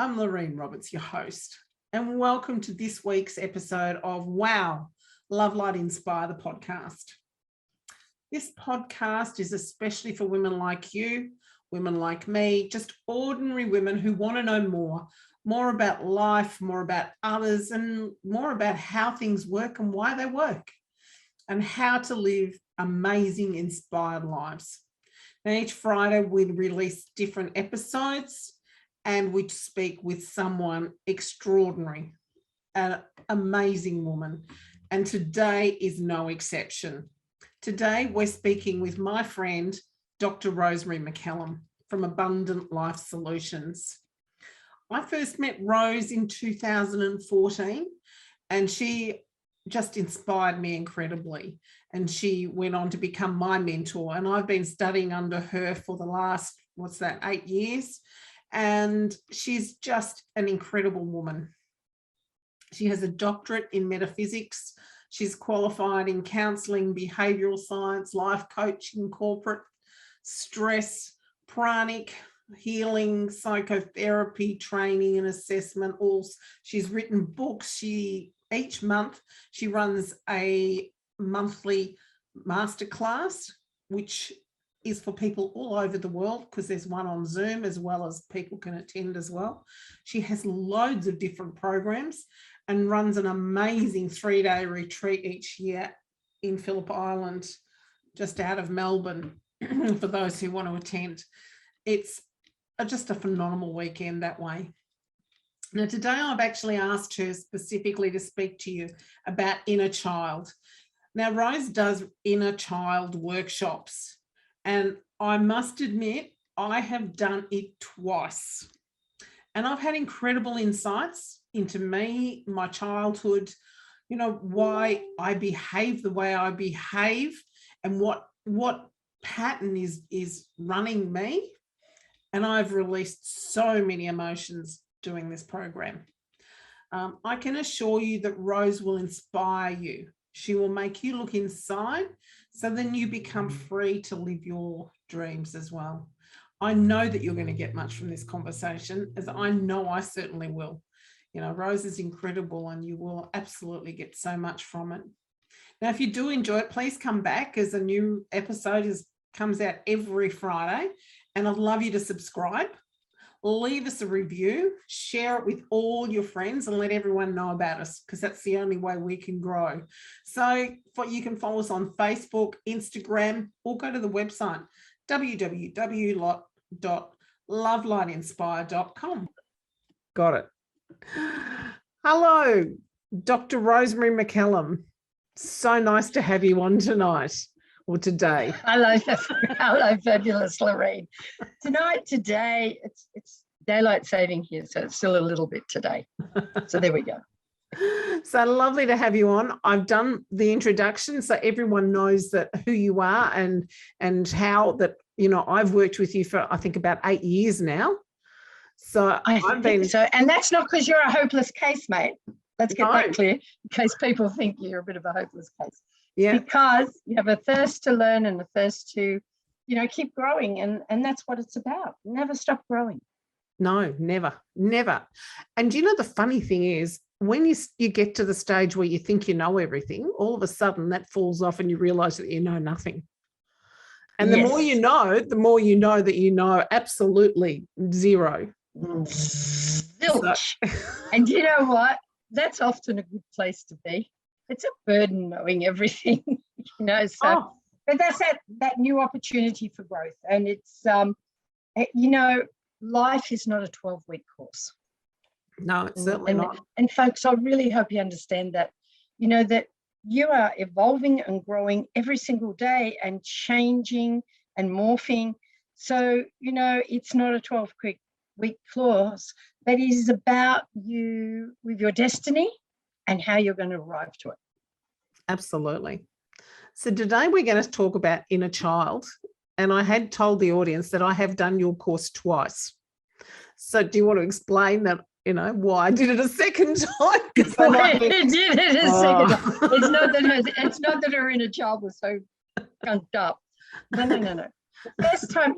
I'm Lorene Roberts, your host, and welcome to this week's episode of Wow, Love, Light, Inspire, the podcast. This podcast is especially for women like you, women like me, just ordinary women who want to know more about life, more about others, and more about how things work and why they work, and how to live amazing, inspired lives. Now, each Friday, we release different episodes and we speak with someone extraordinary, an amazing woman. And today is no exception. Today, we're speaking with my friend, Dr. Rosemary McCallum from Abundant Life Solutions. I first met Rose in 2014, and she just inspired me incredibly. And she went on to become my mentor. And I've been studying under her for the last, 8 years. And she's just an incredible woman. She has a doctorate in Metaphysics. She's qualified in counselling, behavioural science, life coaching, corporate, stress, pranic, healing, psychotherapy, training and assessment. She's written books. Each month she runs a monthly masterclass, which is for people all over the world, because there's one on Zoom as well as people can attend as well. She has loads of different programs and runs an amazing 3-day retreat each year in Phillip Island, just out of Melbourne, for those who want to attend. It's just a phenomenal weekend that way. Now, today I've actually asked her specifically to speak to you about inner child. Now, Rose does inner child workshops, and I must admit, I have done it twice. And I've had incredible insights into me, my childhood, why I behave the way I behave and what pattern is running me. And I've released so many emotions doing this program. I can assure you that Rose will inspire you. She will make you look inside, so then you become free to live your dreams as well. I know that you're going to get much from this conversation, as I know I certainly will. Rose is incredible and you will absolutely get so much from it. Now, if you do enjoy it, please come back, as a new episode comes out every Friday, and I'd love you to subscribe. Leave us a review, share it with all your friends, and let everyone know about us, because that's the only way we can grow. So you can follow us on Facebook, Instagram, or go to the website, www.lovelighinspire.com. Got it. Hello, Dr. Rosemary McCallum. So nice to have you on tonight. Or today. Hello, fabulous Lorene. Today, it's daylight saving here, so it's still a little bit today. So there we go. So lovely to have you on. I've done the introduction, so everyone knows that who you are and how that, I've worked with you for, I think, about 8 years now. So I've been. So, and that's not because you're a hopeless case, mate. Let's get that clear, in case people think you're a bit of a hopeless case. Yeah. Because you have a thirst to learn and a thirst to, keep growing. And that's what it's about. Never stop growing. No, never. And the funny thing is, when you get to the stage where you think you know everything, all of a sudden that falls off and you realize that you know nothing. And the more you know, that you know absolutely zero. Zilch. And you know what? That's often a good place to be. It's a burden knowing everything, but that's that new opportunity for growth. And it's, life is not a 12-week course. No, it's certainly not. And folks, I really hope you understand that, that you are evolving and growing every single day and changing and morphing. So, it's not a 12-week course, but it is about you with your destiny and how you're going to arrive to it. Absolutely. So today we're going to talk about inner child. And I had told the audience that I have done your course twice. So do you want to explain that, why I did it a second time? Why you did it a second time. It's not that her inner child was so gunked up. No. The first time,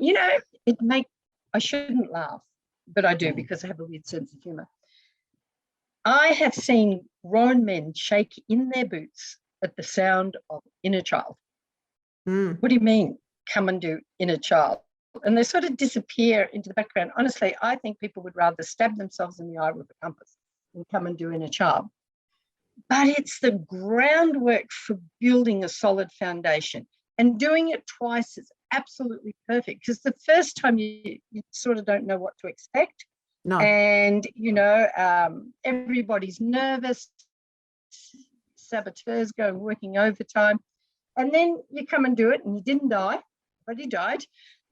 I shouldn't laugh. but I do because I have a weird sense of humor. I have seen grown men shake in their boots at the sound of inner child. What do you mean, come and do inner child? And they sort of disappear into the background. Honestly, I think people would rather stab themselves in the eye with a compass than come and do inner child. But it's the groundwork for building a solid foundation. And doing it twice is absolutely perfect, because the first time you sort of don't know what to expect. No. And, everybody's nervous, saboteurs going working overtime. And then you come and do it and you didn't die, but you died.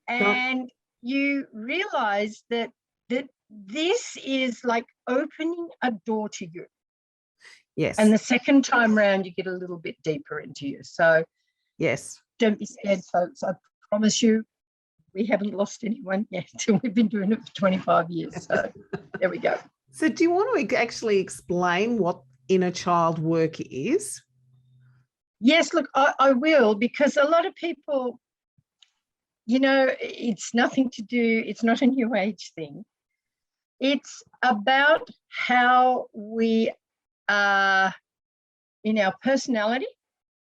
And you realize that this is like opening a door to you. Yes. And the second time round, you get a little bit deeper into you. So yes, don't be scared, folks. I promise you, we haven't lost anyone yet. We've been doing it for 25 years. So there we go. So do you want to actually explain what inner child work is? Yes, look, I will, because a lot of people, it's nothing to do, it's not a new age thing. It's about how we are in our personality.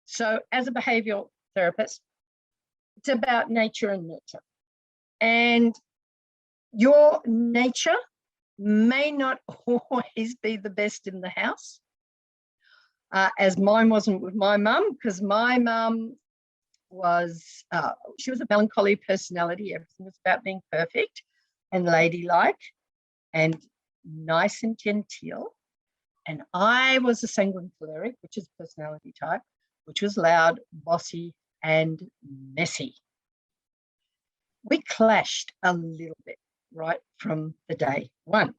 So as a behavioral therapist, it's about nature and nurture. And your nature may not always be the best in the house, as mine wasn't with my mum, because my mum she was a melancholy personality. Everything was about being perfect and ladylike and nice and genteel. And I was a sanguine choleric, which is personality type, which was loud, bossy, and messy. We clashed a little bit right from the day one.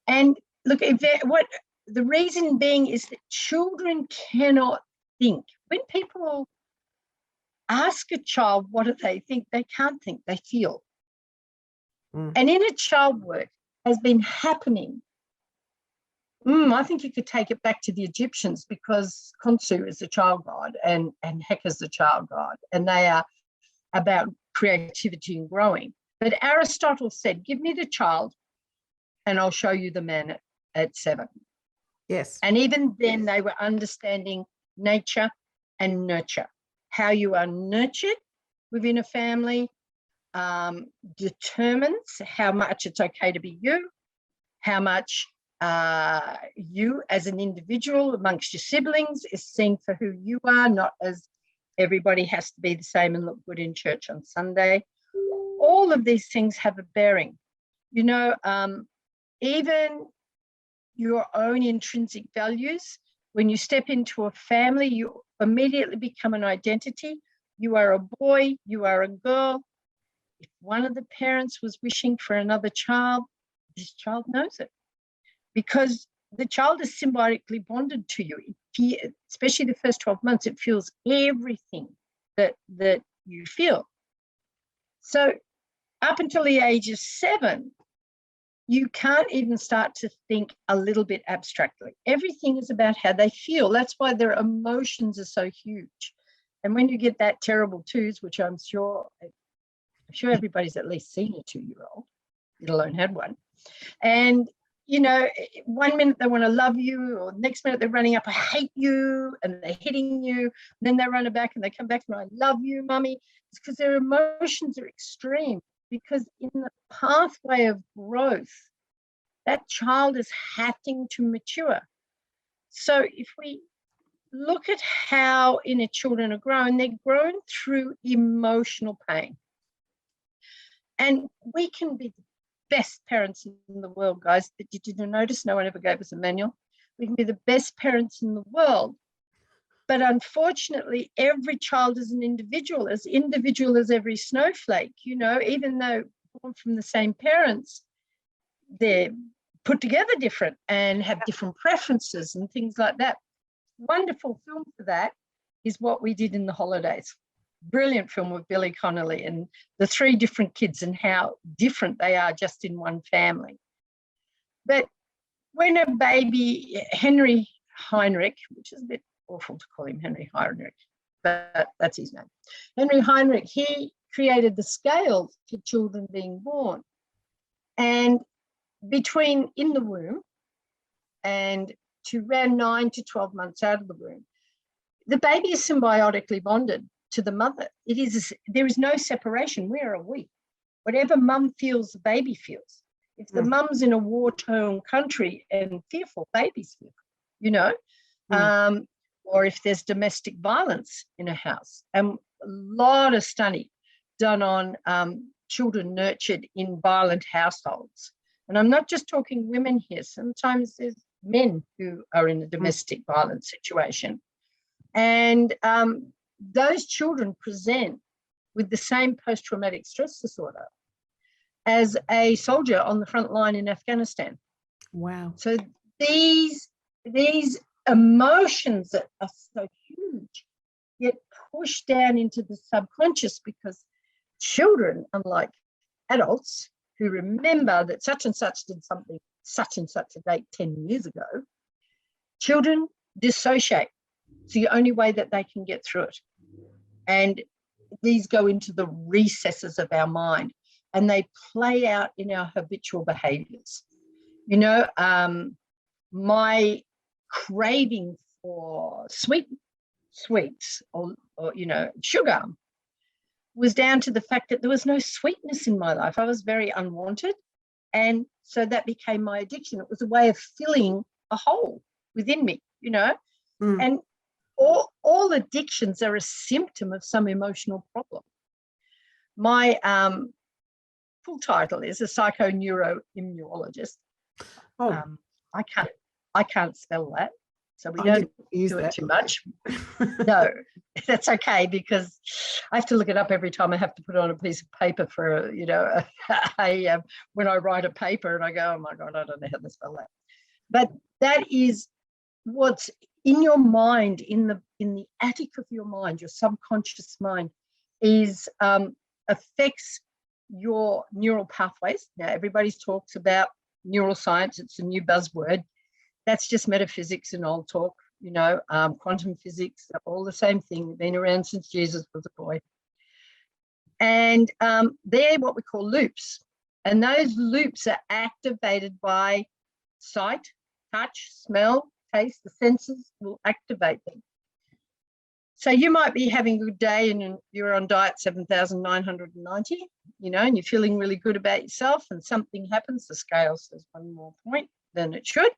And look, the reason being is that children cannot think. When people ask a child what do they think, they can't think, they feel. And inner child work has been happening. I think you could take it back to the Egyptians, because Khonsu is the child god and Hek is the child god, and they are about creativity and growing. But Aristotle said, give me the child and I'll show you the man at 7. Yes. And even then they were understanding nature and nurture. How you are nurtured within a family determines how much it's okay to be you, how much you as an individual amongst your siblings is seen for who you are, not as everybody has to be the same and look good in church on Sunday. All of these things have a bearing. Even your own intrinsic values, when you step into a family, you immediately become an identity. You are a boy, you are a girl. If one of the parents was wishing for another child, this child knows it, because the child is symbiotically bonded to you. Especially the first 12 months, it feels everything that you feel. So up until the age of 7, you can't even start to think a little bit abstractly. Everything is about how they feel. That's why their emotions are so huge. And when you get that terrible twos, which I'm sure everybody's at least seen a 2-year-old, let alone had one. And, 1 minute they want to love you, or next minute they're running up, I hate you, and they're hitting you. And then they run back and they come back and I love you, mummy. It's because their emotions are extreme. Because in the pathway of growth, that child is having to mature. So if we look at how inner children are grown, they're grown through emotional pain. And we can be the best parents in the world, guys. Did you notice no one ever gave us a manual? We can be the best parents in the world. But unfortunately, every child is an individual as every snowflake. Even though born from the same parents, they're put together different and have different preferences and things like that. Wonderful film for that is What We Did in the Holidays. Brilliant film with Billy Connolly and the 3 different kids and how different they are just in one family. But when a baby, Henry Heinrich, which is a bit awful to call him Henry Heinrich, but that's his name. Henry Heinrich, he created the scales for children being born. And between in the womb and to around 9 to 12 months out of the womb, the baby is symbiotically bonded to the mother. There is no separation. Where are we? Whatever mum feels, the baby feels. If the mum's in a war-torn country and fearful, babies feel, you know, or if there's domestic violence in a house. And a lot of study done on children nurtured in violent households. And I'm not just talking women here. Sometimes there's men who are in a domestic violence situation. And those children present with the same post-traumatic stress disorder as a soldier on the front line in Afghanistan. Wow. So these emotions that are so huge get pushed down into the subconscious, because children, unlike adults who remember that such and such did something such and such a date 10 years ago, children dissociate. It's the only way that they can get through it. And these go into the recesses of our mind, and they play out in our habitual behaviors. You know, my craving for sweets or you know, sugar was down to the fact that there was no sweetness in my life. I was very unwanted. And so that became my addiction. It was a way of filling a hole within me, you know. And all addictions are a symptom of some emotional problem. My full title is a psychoneuroimmunologist. I can't spell that, so we don't do it too much. No, that's okay, because I have to look it up every time I have to put it on a piece of paper for, you know, when I write a paper, and I go, oh my God, I don't know how to spell that. But that is what's in your mind, in the attic of your mind, your subconscious mind, is affects your neural pathways. Now, everybody talks about neuroscience. It's a new buzzword. That's just metaphysics and old talk, you know. Quantum physics, all the same thing. They've been around since Jesus was a boy. And they're what we call loops. And those loops are activated by sight, touch, smell, taste. The senses will activate them. So you might be having a good day and you're on diet 7,990, you know, and you're feeling really good about yourself, and something happens, the scale says one more point than it should,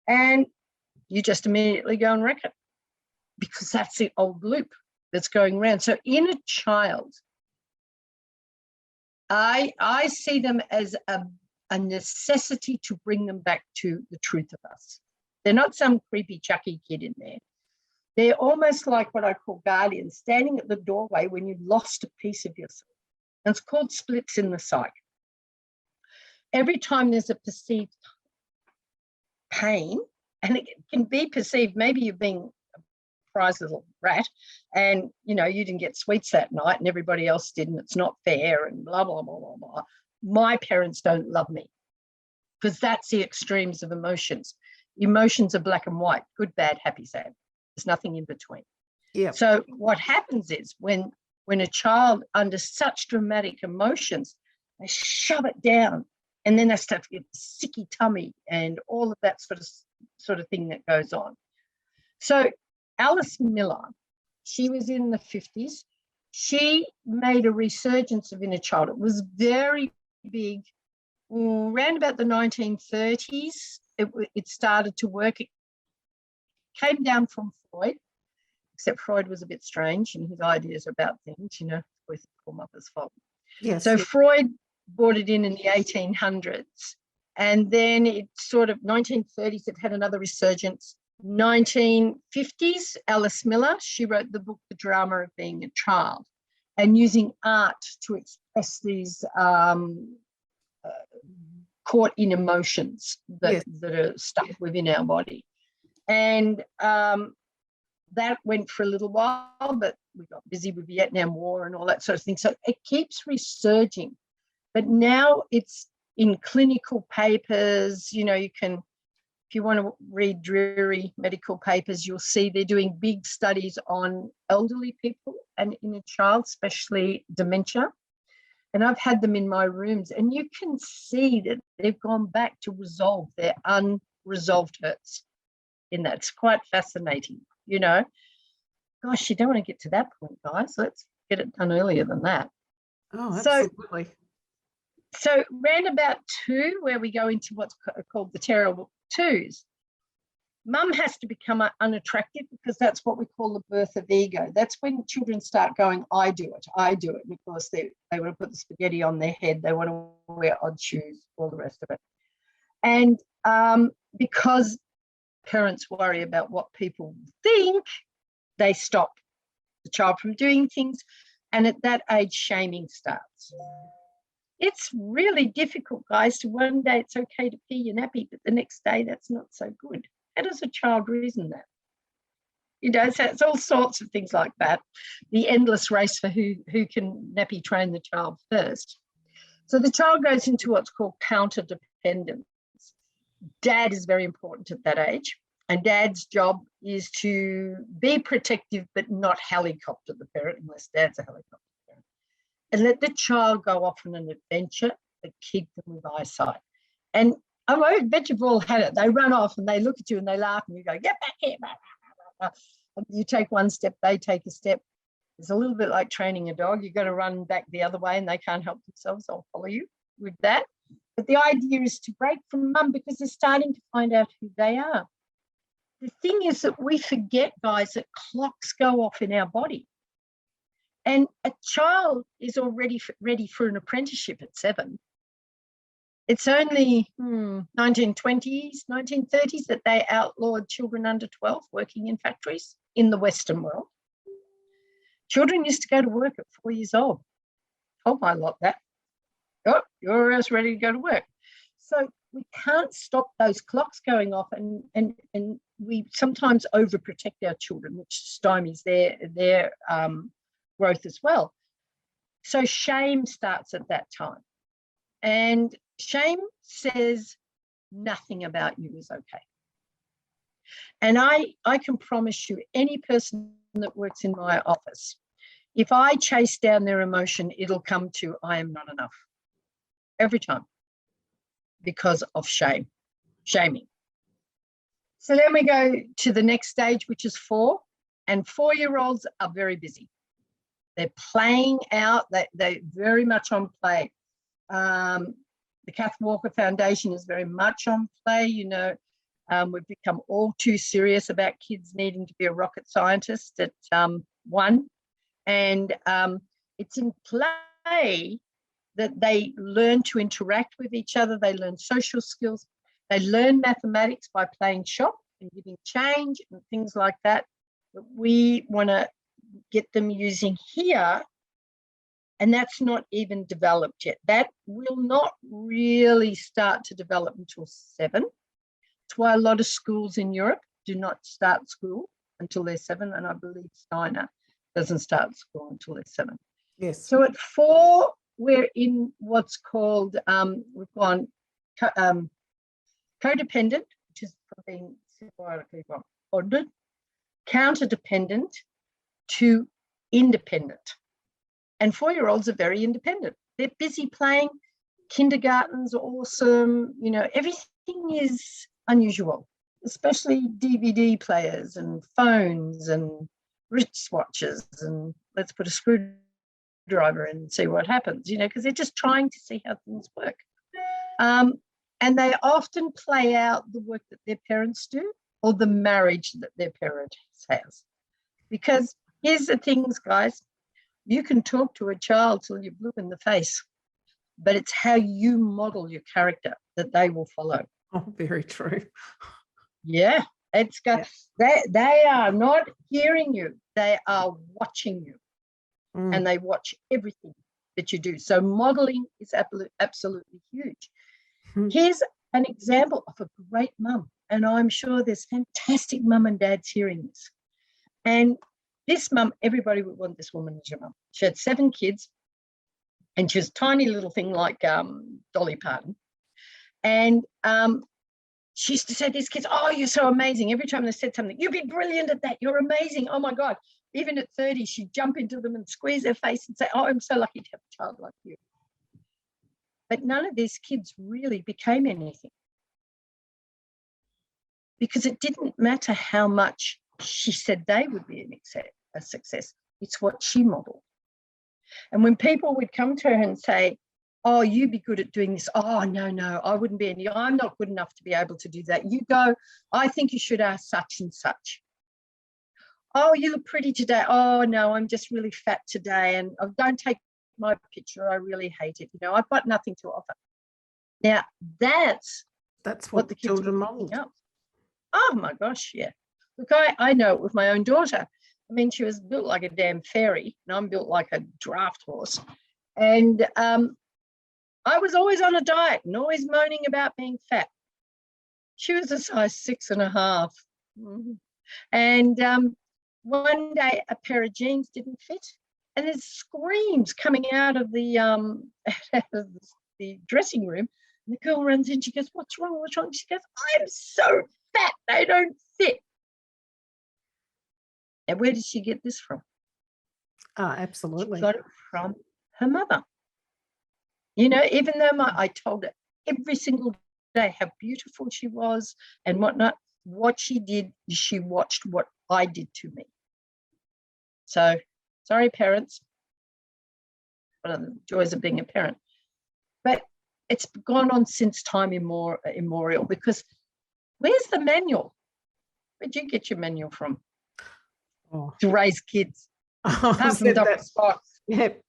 and you just immediately go and wreck it, because that's the old loop that's going around. So in a child, I see them as a necessity to bring them back to the truth of us. They're not some creepy Chucky kid in there. They're almost like what I call guardians, standing at the doorway when you've lost a piece of yourself. And it's called splits in the psyche. Every time there's a perceived pain, and it can be perceived, maybe you're being a prize little rat and, you know, you didn't get sweets that night and everybody else did, and it's not fair and blah, blah, blah, blah, blah. My parents don't love me, because that's the extremes of emotions. Emotions are black and white, good, bad, happy, sad. There's nothing in between. Yeah. So what happens is when a child under such dramatic emotions, they shove it down, and then they start to get sicky tummy and all of that sort of thing that goes on. So Alice Miller, she was in the 50s. She made a resurgence of inner child. It was very big around about the 1930s. It started to work. It came down from Freud, except Freud was a bit strange in his ideas about things, you know, always poor mother's fault. Yes. So Freud brought it in the 1800s, and then it sort of 1930s, it had another resurgence. 1950s, Alice Miller, she wrote the book, The Drama of Being a Child, and using art to express these caught in emotions that are stuck within our body. And that went for a little while, but we got busy with Vietnam War and all that sort of thing. So it keeps resurging. But now it's in clinical papers. You know, you can, if you want to read dreary medical papers, you'll see they're doing big studies on elderly people and inner child, especially dementia. And I've had them in my rooms, and you can see that they've gone back to resolve their unresolved hurts. And that's quite fascinating, you know. Gosh, you don't want to get to that point, guys. Let's get it done earlier than that. Oh, absolutely. So round about 2, where we go into what's called the terrible 2s, mum has to become unattractive, because that's what we call the birth of ego. That's when children start going, I do it, because they want to put the spaghetti on their head, they want to wear odd shoes, all the rest of it. And because parents worry about what people think, they stop the child from doing things. And at that age, shaming starts. It's really difficult, guys, to one day it's okay to pee your nappy, but the next day that's not so good. How does a child reason that? You know, so it's all sorts of things like that. The endless race for who can nappy train the child first. So the child goes into what's called counter dependence. Dad is very important at that age. And dad's job is to be protective, but not helicopter the parent, unless dad's a helicopter parent. And let the child go off on an adventure, but keep them with eyesight. And I bet you've all had it. They run off and they look at you and they laugh and you go, get back here. And you take one step, they take a step. It's a little bit like training a dog. You've got to run back the other way and they can't help themselves. I'll follow you with that. But the idea is to break from mum, because they're starting to find out who they are. The thing is that we forget, guys, that clocks go off in our body. And a child is already ready for an apprenticeship at 7. It's only 1920s, 1930s that they outlawed children under 12 working in factories in the Western world. Children used to go to work at 4 years old. Told my lot that. Oh, you're as ready to go to work. So we can't stop those clocks going off, and we sometimes overprotect our children, which stymies their growth as well. So shame starts at that time. And shame says nothing about you is okay. And I can promise you, any person that works in my office, if I chase down their emotion, it'll come to, I am not enough. Every time. Because of shaming. So then we go to the next stage, which is 4. And 4-year-olds are very busy. They're playing out. They're very much on play. The Kath Walker Foundation is very much on play. You know, we've become all too serious about kids needing to be a rocket scientist at 1. And it's in play that they learn to interact with each other. They learn social skills. They learn mathematics by playing shop and giving change and things like that. But we want to get them using here, and that's not even developed yet. That will not really start to develop until 7. That's why a lot of schools in Europe do not start school until they're 7, and I believe Steiner doesn't start school until they're 7. Yes. So at 4, we're in what's called, we've gone codependent, which is from being symbiotically bonded, counter-dependent to independent. And 4-year-olds are very independent. They're busy playing. Kindergarten's awesome. You know, everything is unusual, especially DVD players and phones and wristwatches, and let's put a screwdriver in and see what happens, you know, because they're just trying to see how things work. And they often play out the work that their parents do or the marriage that their parent has. Because here's the things, guys, you can talk to a child till you're blue in the face, but it's how you model your character that they will follow. Oh, very true. Yeah, it's got, they are not hearing you, they are watching you. And they watch everything that you do. So modeling is absolutely huge. Here's an example of a great mum, and I'm sure there's fantastic mum and dads hearing this. And this mum, everybody would want this woman as your mum. She had 7 kids, and she was a tiny little thing like Dolly Parton. And she used to say to these kids, oh, you're so amazing. Every time they said something, you'd be brilliant at that. You're amazing. Oh, my God. Even at 30, she'd jump into them and squeeze their face and say, oh, I'm so lucky to have a child like you. But none of these kids really became anything, because it didn't matter how much she said they would be a success. It's what she modeled. And when people would come to her and say, oh, you'd be good at doing this. Oh, no, I wouldn't be any. I'm not good enough to be able to do that. You go, I think you should ask such and such. Oh, you look pretty today. Oh, no, I'm just really fat today. And oh, don't take my picture. I really hate it. You know, I've got nothing to offer. Now, that's what the children model. Oh, my gosh, yeah. Look, I know it with my own daughter. I mean, she was built like a damn fairy, and I'm built like a draft horse. And I was always on a diet and always moaning about being fat. She was a size 6.5. And one day a pair of jeans didn't fit, and there's screams coming out of the dressing room. And the girl runs in, she goes, what's wrong? What's wrong? She goes, I'm so fat, they don't fit. And where did she get this from? Oh, absolutely. She got it from her mother. You know, even though I told her every single day how beautiful she was and whatnot, what she did is she watched what I did to me. So, sorry, parents. One of the joys of being a parent. But it's gone on since time immemorial, because where's the manual? Where'd you get your manual from? To raise kids? Apart from Dr. Spock. Yep.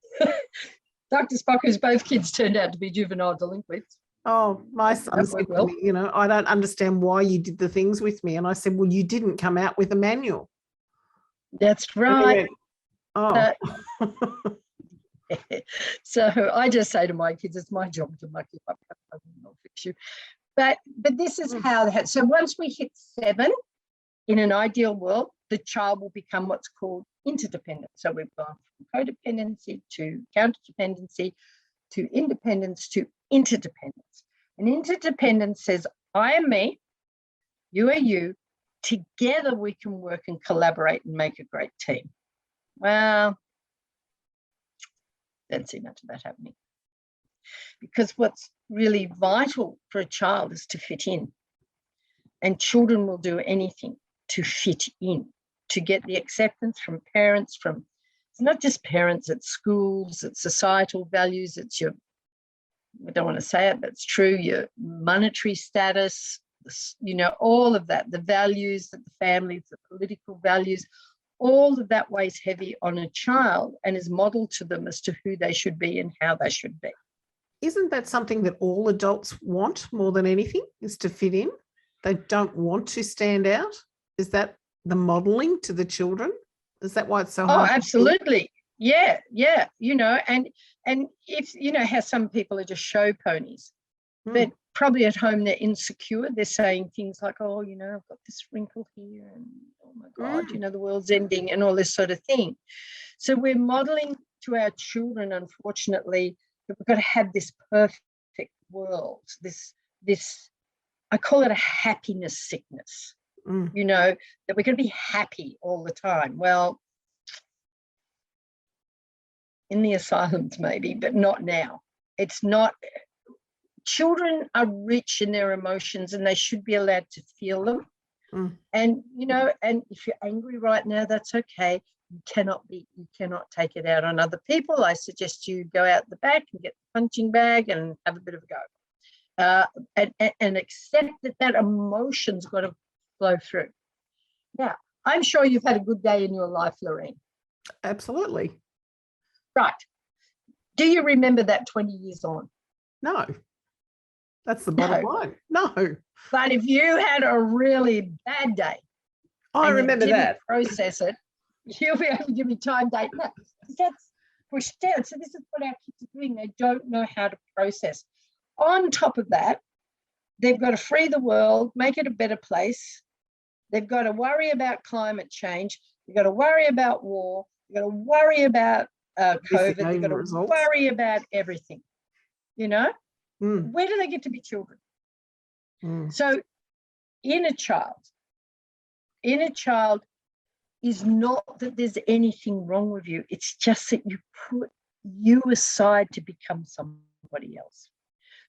Dr. Spock, whose both kids turned out to be juvenile delinquents. Oh, my son said to me, you know, I don't understand why you did the things with me. And I said, well, you didn't come out with a manual. That's right. Went, oh. So I just say to my kids, it's my job to muck you up. I will not fix you. But this is how that. So once we hit 7, in an ideal world, the child will become what's called interdependent. So we've gone from codependency to counterdependency to independence to interdependence. And interdependence says, I am me, you are you. Together we can work and collaborate and make a great team. Well, don't see much of that happening. Because what's really vital for a child is to fit in. And children will do anything to fit in, to get the acceptance from parents, it's not just parents, it's schools, it's societal values, it's your, I don't want to say it, but it's true, your monetary status, you know, all of that, the values that the families, the political values, all of that weighs heavy on a child and is modeled to them as to who they should be and how they should be. Isn't that something that all adults want more than anything, is to fit in? They don't want to stand out? Is that the modeling to the children? Is that why it's so hard? Oh, absolutely. Yeah. You know, and if, you know, how some people are just show ponies, but probably at home they're insecure. They're saying things like, oh, you know, I've got this wrinkle here and oh my God, you know, the world's ending and all this sort of thing. So we're modeling to our children, unfortunately, that we've got to have this perfect world, this I call it a happiness sickness. You know, that we're going to be happy all the time. Well, in the asylums maybe, but not now. It's not. Children are rich in their emotions and they should be allowed to feel them. And, you know, and if you're angry right now, that's okay. You cannot take it out on other people. I suggest you go out the back and get the punching bag and have a bit of a go. And accept that emotion's got to flow through. Now, I'm sure you've had a good day in your life, Lorene. Absolutely. Right. Do you remember that 20 years on? No. That's the bottom line. No. But if you had a really bad day, I remember that. Process it, you'll be able to give me time, date. No, that's pushed down. So this is what our kids are doing. They don't know how to process. On top of that, they've got to free the world, make it a better place. They've got to worry about climate change. They've got to worry about war. They've got to worry about COVID. They've got to worry about everything, you know? Where do they get to be children? So inner child is not that there's anything wrong with you. It's just that you put you aside to become somebody else.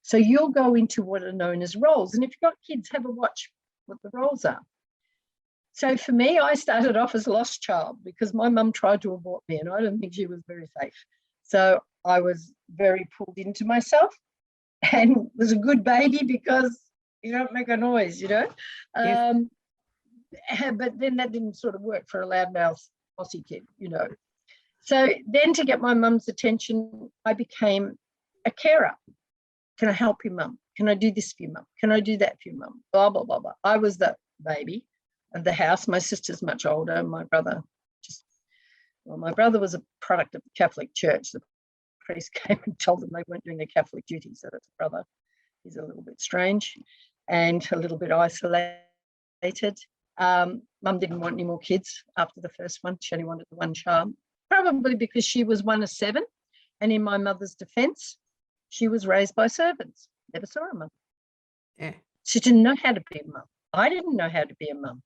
So you'll go into what are known as roles. And if you've got kids, have a watch what the roles are. So for me, I started off as lost child because my mum tried to abort me and I don't think she was very safe. So I was very pulled into myself and was a good baby because you don't make a noise, you know. Yes. But then that didn't sort of work for a loudmouth bossy kid, you know. So then to get my mum's attention, I became a carer. Can I help you, mum? Can I do this for you, mum? Can I do that for you, mum? Blah, blah, blah, blah. I was the baby of the house. My sister's much older. My brother my brother was a product of the Catholic Church. The priest came and told them they weren't doing their Catholic duty. So that's a brother. He's a little bit strange and a little bit isolated. Mum didn't want any more kids after the first one. She only wanted the one child, probably because she was one of 7. And in my mother's defense, she was raised by servants, never saw a mum. Yeah. She didn't know how to be a mum. I didn't know how to be a mum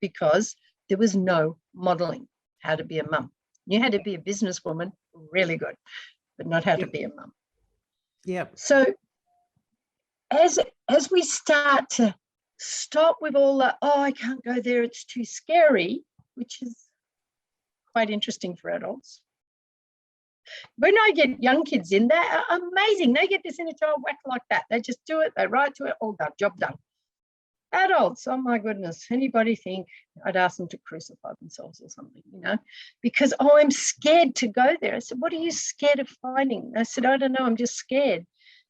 because there was no modeling how to be a mum. You had to be a businesswoman, really good, but not how to be a mum. Yep. So as we start to stop with all that, oh, I can't go there, it's too scary, which is quite interesting for adults. When I get young kids in, they're amazing. They get this inner child whack like that. They just do it, they write to it, all done, job done. Adults, oh my goodness, anybody think I'd ask them to crucify themselves or something, you know, because, oh, I'm scared to go there. I said, what are you scared of finding? I said, I don't know, I'm just scared.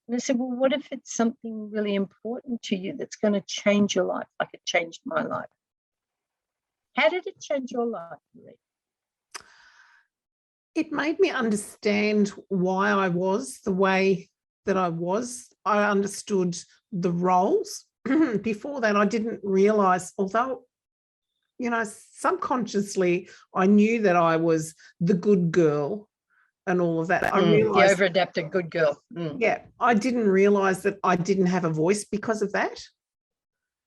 And I said, well, what if it's something really important to you that's going to change your life like it changed my life? How did it change your life, Lorene? It made me understand why I was the way that I was. I understood the roles. Before that, I didn't realise, although, you know, subconsciously I knew that I was the good girl and all of that. I realised the over-adapted good girl. Yeah, I didn't realise that I didn't have a voice because of that.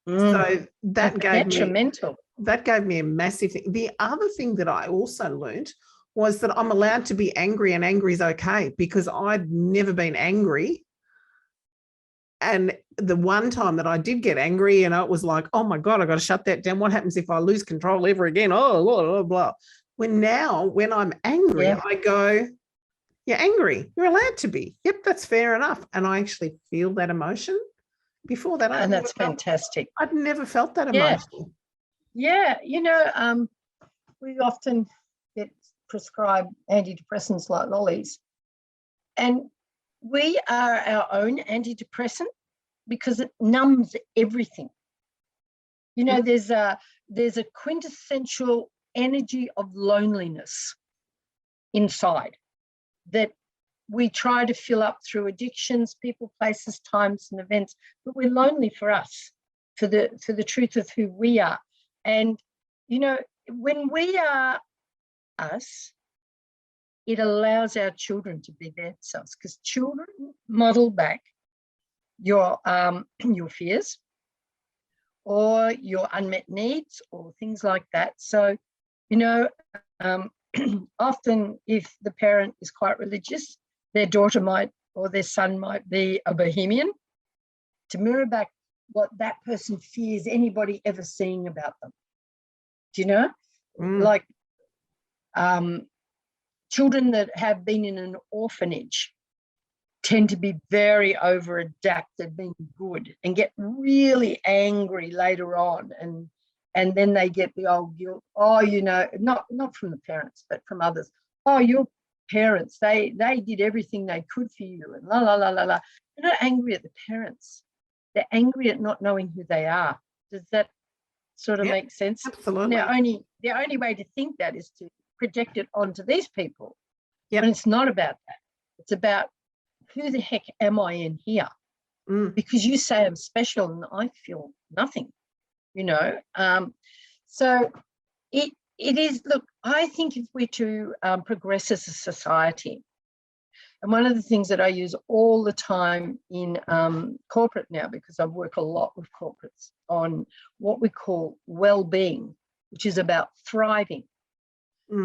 So that gave me a massive thing. The other thing that I also learned was that I'm allowed to be angry and angry is okay because I'd never been angry. And the one time that I did get angry, you know, it was like, oh my God, I got to shut that down. What happens if I lose control ever again? Oh, blah, blah, blah. When I'm angry, I go, you're angry. You're allowed to be. Yep, that's fair enough. And I actually feel that emotion. Before that, and that's fantastic. I'd never felt that emotion. Yeah, you know, we often get prescribed antidepressants like lollies. And we are our own antidepressant because it numbs everything. You know, there's a quintessential energy of loneliness inside that we try to fill up through addictions, people, places, times, and events, but we're lonely for us, for the truth of who we are. And, you know, when we are us, it allows our children to be themselves because children model back your fears or your unmet needs or things like that. So, you know, often if the parent is quite religious, their daughter might or their son might be a bohemian to mirror back what that person fears anybody ever seeing about them. Do you know? Like children that have been in an orphanage tend to be very over-adapted, being good, and get really angry later on. And then they get the old guilt. Oh, you know, not from the parents, but from others. Oh, your parents, they did everything they could for you and la, la, la, la, la. They're not angry at the parents. They're angry at not knowing who they are. Does that sort of make sense? Absolutely. The only way to think that is to project it onto these people. Yep. But it's not about that. It's about who the heck am I in here? Because you say I'm special and I feel nothing, you know. So it is, look, I think if we're to progress as a society, and one of the things that I use all the time in corporate now, because I work a lot with corporates on what we call well-being, which is about thriving.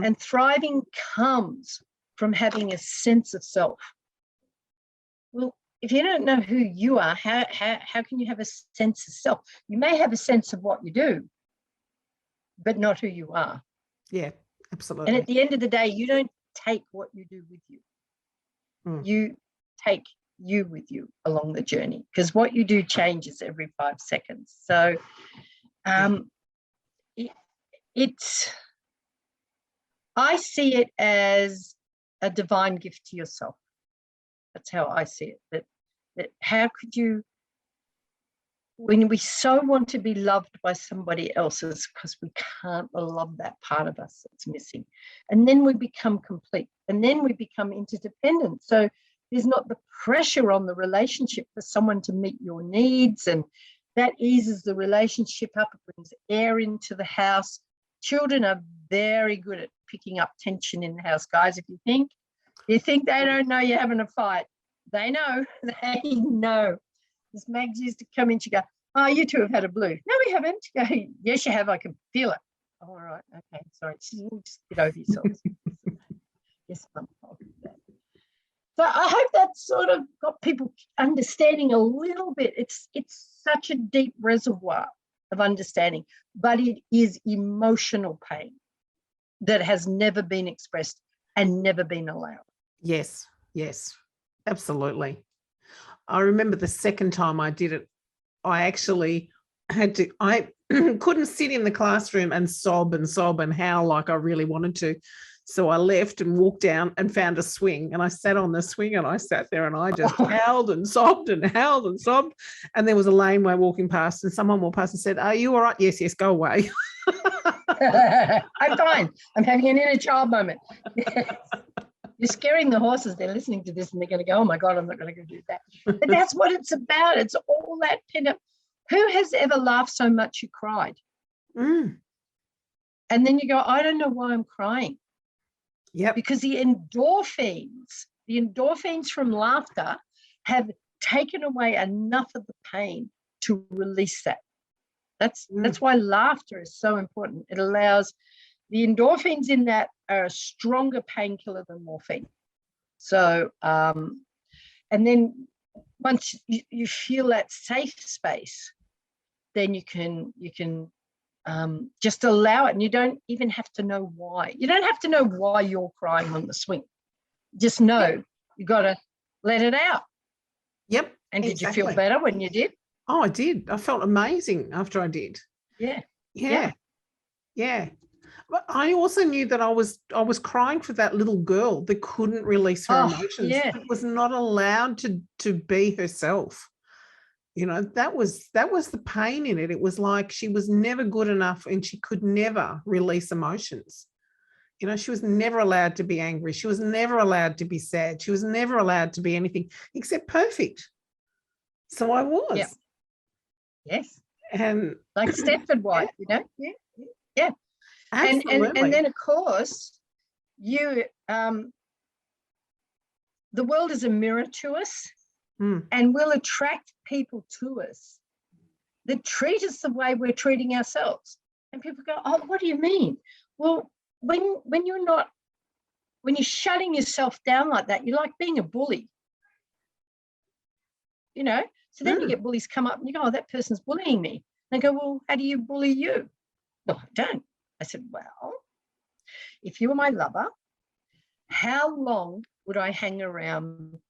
And thriving comes from having a sense of self. Well, if you don't know who you are, how can you have a sense of self? You may have a sense of what you do, but not who you are. Yeah, absolutely. And at the end of the day, you don't take what you do with you. You take you with you along the journey, because what you do changes every 5 seconds. So I see it as a divine gift to yourself. That's how I see it. That how could you, when we so want to be loved by somebody else, it's because we can't love that part of us that's missing. And then we become complete, and then we become interdependent. So there's not the pressure on the relationship for someone to meet your needs, and that eases the relationship up. It brings air into the house. Children are very good at picking up tension in the house, guys. If you think they don't know you're having a fight, they know. They know. This Mags used to come in, she'd go, "Oh, you two have had a blue." "No, we haven't." Go, "Yes, you have. I can feel it." "Oh, all right, okay, sorry. Just get over yourselves." Yes, Mum. So I hope that sort of got people understanding a little bit. It's such a deep reservoir of understanding, but it is emotional pain that has never been expressed and never been allowed. Yes, absolutely. I remember the second time I did it, I actually I couldn't sit in the classroom and sob and howl like I really wanted to. So I left and walked down and found a swing, and I sat on the swing and I sat there and I just howled and sobbed and howled and sobbed. And there was a laneway walking past, and someone walked past and said, "Are you all right?" "Yes, go away." I'm fine. I'm having an inner child moment. You're scaring the horses. They're listening to this and they're going to go, "Oh my God, I'm not going to go do that." But that's what it's about. It's all that pent up. Who has ever laughed so much you cried? And then you go, "I don't know why I'm crying." Yeah. Because the endorphins from laughter have taken away enough of the pain to release that. That's why laughter is so important. It allows the endorphins in that are a stronger painkiller than morphine. So, and then once you feel that safe space, then you can just allow it, and you don't even have to know why. You don't have to know why you're crying on the swing. Just know you got to let it out. Yep. And did you feel better when you did? Oh, I did. I felt amazing after I did. Yeah. But I also knew that I was crying for that little girl that couldn't release her emotions. Yeah. That was not allowed to be herself. You know, that was the pain in it. It was like she was never good enough and she could never release emotions. You know, she was never allowed to be angry. She was never allowed to be sad. She was never allowed to be anything except perfect. So I was. Yeah. Yes. And like Stepford Wife, you know? Yeah. Absolutely. And then of course you the world is a mirror to us. And we'll attract people to us that treat us the way we're treating ourselves. And people go, "Oh, what do you mean?" Well, when you're shutting yourself down like that, you're like being a bully. You know? So then you get bullies come up and you go, "Oh, that person's bullying me." And they go, "Well, how do you bully you?" "Well, I don't." I said, "Well, if you were my lover, how long would I hang around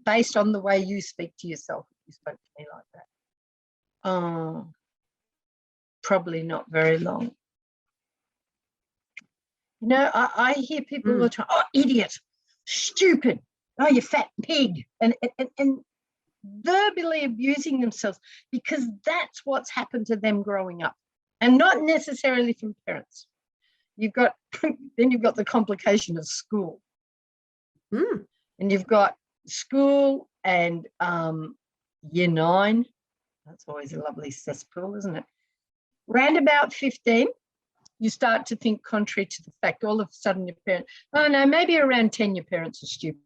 based on the way you speak to yourself if you spoke to me like that?" "Oh, probably not very long." You know, I hear people all the time, "Oh, idiot, stupid, oh, you fat pig," and verbally abusing themselves, because that's what's happened to them growing up, and not necessarily from parents. You've got then you've got the complication of school, and you've got school and year 9. That's always a lovely cesspool, isn't it? Round about 15, you start to think contrary to the fact. All of a sudden your parents, oh no, maybe around 10 your parents are stupid.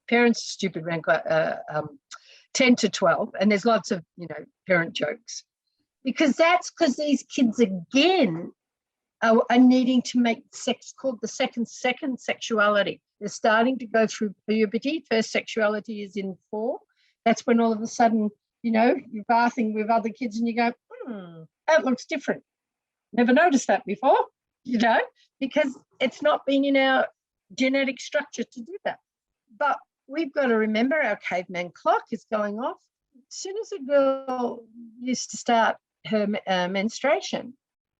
Parents are stupid around 10 to 12, and there's lots of, you know, parent jokes. Because these kids again are needing to make sex, called the second sexuality. They're starting to go through puberty. First sexuality is in 4. That's when all of a sudden, you know, you're bathing with other kids and you go, that looks different. Never noticed that before, you know, because it's not been in our genetic structure to do that. But we've got to remember our caveman clock is going off. As soon as a girl used to start her menstruation,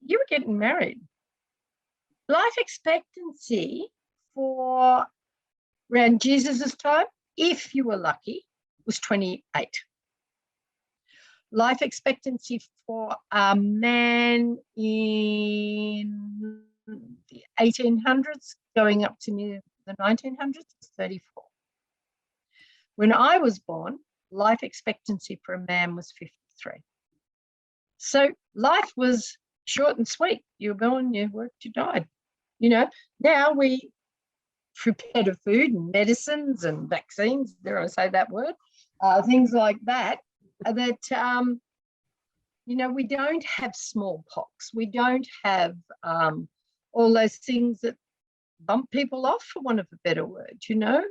you were getting married. Life expectancy for around Jesus's time, if you were lucky, was 28. Life expectancy for a man in the 1800s going up to near the 1900s was 34. When I was born, life expectancy for a man was 53. So life was short and sweet. You were born, you worked, you died. You know, now we, through better food and medicines and vaccines, dare I say that word, things like that, you know, we don't have smallpox. We don't have all those things that bump people off, for want of a better word, you know.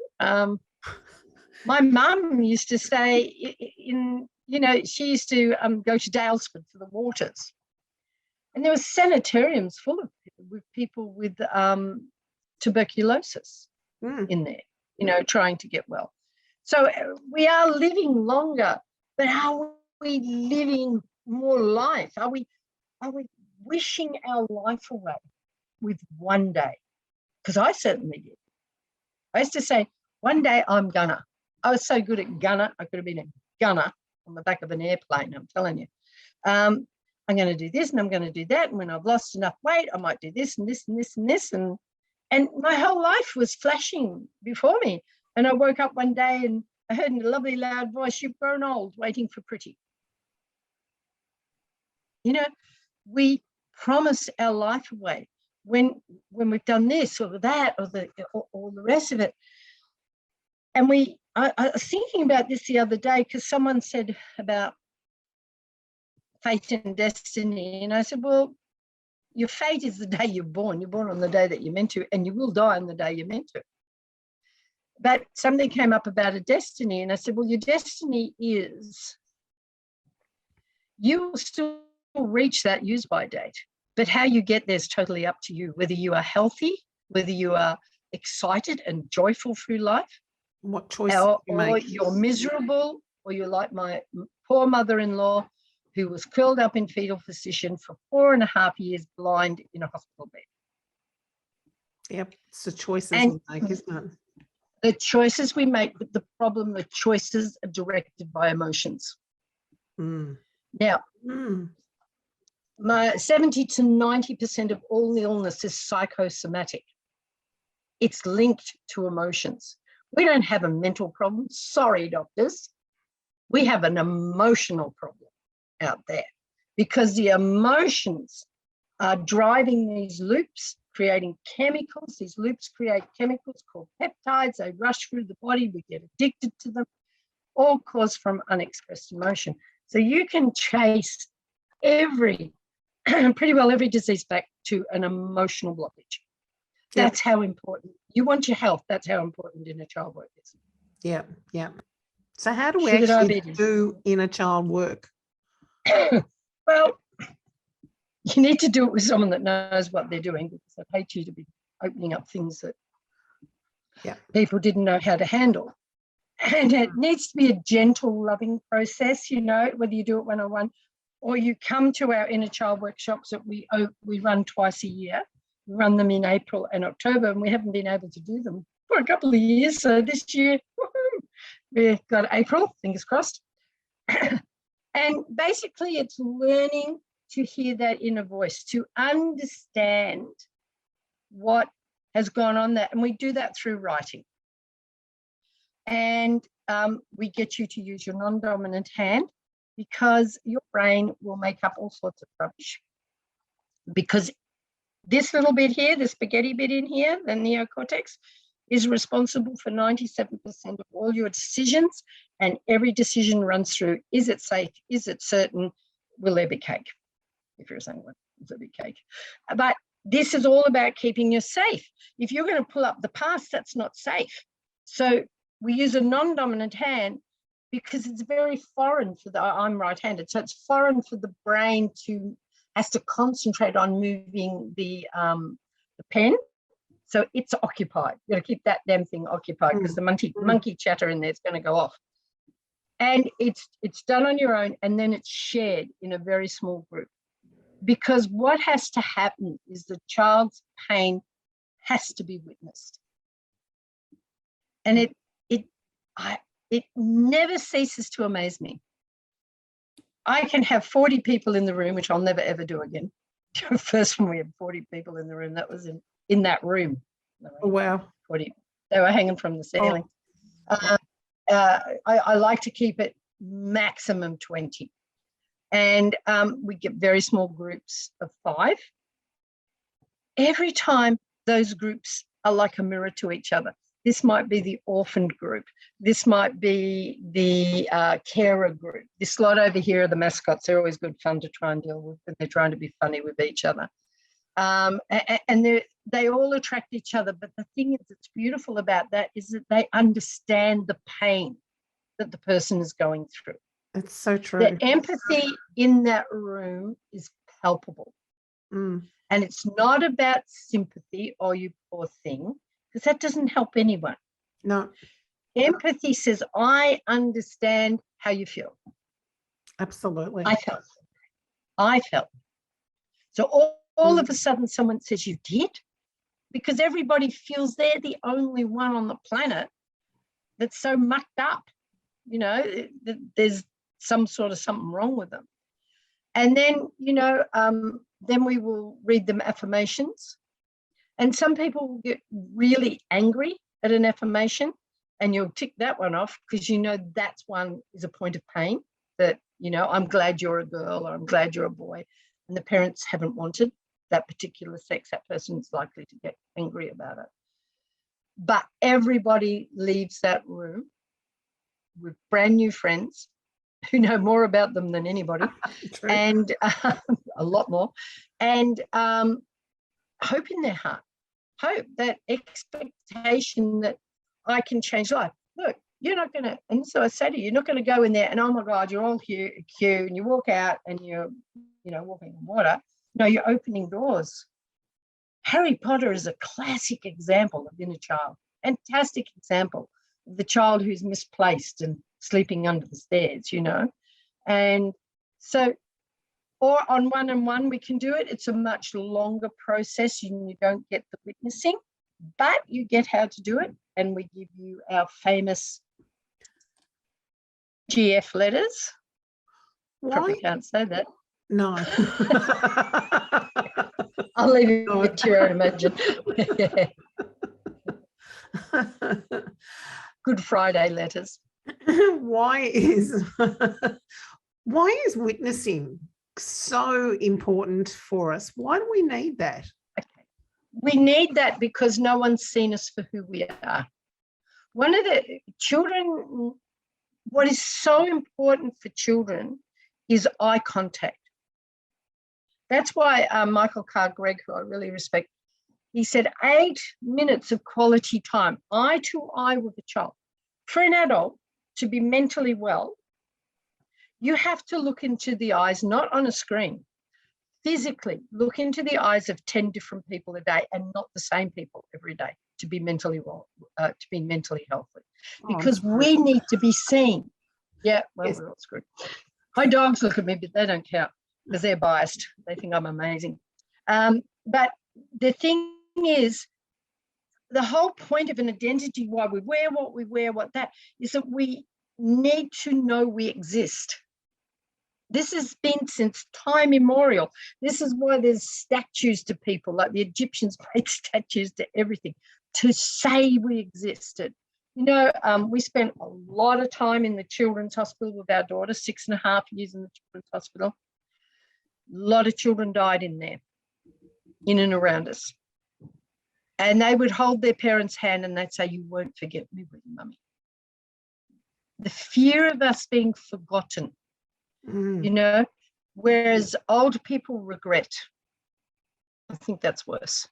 My mum used to say, you know, she used to go to Dalesford for the waters. And there were sanitariums full of people with tuberculosis in there, you know, trying to get well. So we are living longer, but are we living more life? Are we wishing our life away with one day? Because I certainly did. I used to say, one day I'm gonna. I was so good at gunner, I could have been a gunner on the back of an airplane, I'm telling you. I'm going to do this and I'm going to do that. And when I've lost enough weight, I might do this and this and this and this. And my whole life was flashing before me. And I woke up one day and I heard in a lovely loud voice, you've grown old, waiting for pretty. You know, we promise our life away when we've done this or that or the rest of it. And I was thinking about this the other day because someone said about fate and destiny. And I said, well, your fate is the day you're born. You're born on the day that you're meant to, and you will die on the day you're meant to. But something came up about a destiny. And I said, well, your destiny is you will still reach that use by date. But how you get there is totally up to you, whether you are healthy, whether you are excited and joyful through life, what choice or make. you're miserable, or you're like my poor mother-in-law who was curled up in fetal position for 4.5 years, blind in a hospital bed. Yep, it's the choices we make, isn't it? The choices we make, but the problem, the choices are directed by emotions. Now, my 70 to 90% of all illness is psychosomatic. It's linked to emotions. We don't have a mental problem. Sorry, doctors. We have an emotional problem out there because the emotions are driving these loops, creating chemicals. These loops create chemicals called peptides. They rush through the body. We get addicted to them, all caused from unexpressed emotion. So you can chase pretty well every disease back to an emotional blockage. That's how important. You want your health. That's how important inner child work is. Yeah, yeah. So how do we actually do inner child work? Well, you need to do it with someone that knows what they're doing, because I'd hate you to be opening up things that people didn't know how to handle. And it needs to be a gentle, loving process, you know, whether you do it one-on-one or you come to our inner child workshops that we run twice a year. We run them in April and October, and we haven't been able to do them for a couple of years. So this year, we've got April, fingers crossed. And basically, it's learning to hear that inner voice, to understand what has gone on there. And we do that through writing. And we get you to use your non-dominant hand, because your brain will make up all sorts of rubbish. Because this little bit here, the spaghetti bit in here, the neocortex, is responsible for 97% of all your decisions, and every decision runs through, is it safe, is it certain, will there be cake? If you're saying, what, will there be cake? But This is all about keeping you safe. If you're going to pull up the past, that's not safe. So we use a non-dominant hand because it's very foreign for I'm right-handed, so it's foreign for the brain has to concentrate on moving the pen. So it's occupied. You got to keep that damn thing occupied because the monkey chatter in there is going to go off. And it's done on your own, and then it's shared in a very small group. Because what has to happen is the child's pain has to be witnessed. And it never ceases to amaze me. I can have 40 people in the room, which I'll never, ever do again. First when we had 40 people in the room, that was in that room. Oh, wow. 40. They were hanging from the ceiling. Oh. I like to keep it maximum 20. And we get very small groups of 5. Every time those groups are like a mirror to each other. This might be the orphaned group. This might be the carer group. This lot over here are the mascots. They're always good fun to try and deal with, and they're trying to be funny with each other. And they all attract each other. But the thing that's beautiful about that is that they understand the pain that the person is going through. It's so true. The empathy in that room is palpable. And it's not about sympathy or you poor thing, because that doesn't help anyone. No. Empathy says, I understand how you feel. Absolutely. I felt. So all of a sudden someone says, you did? Because everybody feels they're the only one on the planet that's so mucked up. You know, there's some sort of something wrong with them. And then, then we will read them affirmations. And some people will get really angry at an affirmation, and you'll tick that one off because that's one is a point of pain that, I'm glad you're a girl or I'm glad you're a boy, and the parents haven't wanted that particular sex. That person is likely to get angry about it. But everybody leaves that room with brand new friends who know more about them than anybody, and a lot more, and hope in their heart, hope, that expectation that I can change life. Look, you're not going to, and so I say to you, you're not going to go in there and, oh my God, you're all here, cute, and you walk out and you're, walking in water. No, you're opening doors. Harry Potter is a classic example of inner child, fantastic example of the child who's misplaced and sleeping under the stairs, and so, or on one-on-one we can do it. It's a much longer process. You don't get the witnessing, but you get how to do it, and we give you our famous GF letters. Why? Probably can't say that. No. I'll leave it to your own imagination. Good Friday letters. Why is witnessing so important for us? Why do we need that? Okay. We need that because no one's seen us for who we are. One of the children, what is so important for children is eye contact. That's why Michael Carr-Gregg, who I really respect, he said 8 minutes of quality time, eye to eye with a child. For an adult to be mentally well, you have to look into the eyes, not on a screen, physically look into the eyes of 10 different people a day, and not the same people every day, to be mentally well, to be mentally healthy. Because we need to be seen. Yeah, well, yes. We're all screwed. My dogs look at me, but they don't count because they're biased. They think I'm amazing. But the thing is, the whole point of an identity, why we wear what we wear, is that we need to know we exist. This has been since time immemorial. This is why there's statues to people, like the Egyptians made statues to everything, to say we existed. We spent a lot of time in the children's hospital with our daughter, 6.5 years in the children's hospital. A lot of children died in there, in and around us. And they would hold their parents' hand and they'd say, you won't forget me, will you, Mummy? The fear of us being forgotten, whereas old people regret. I think that's worse.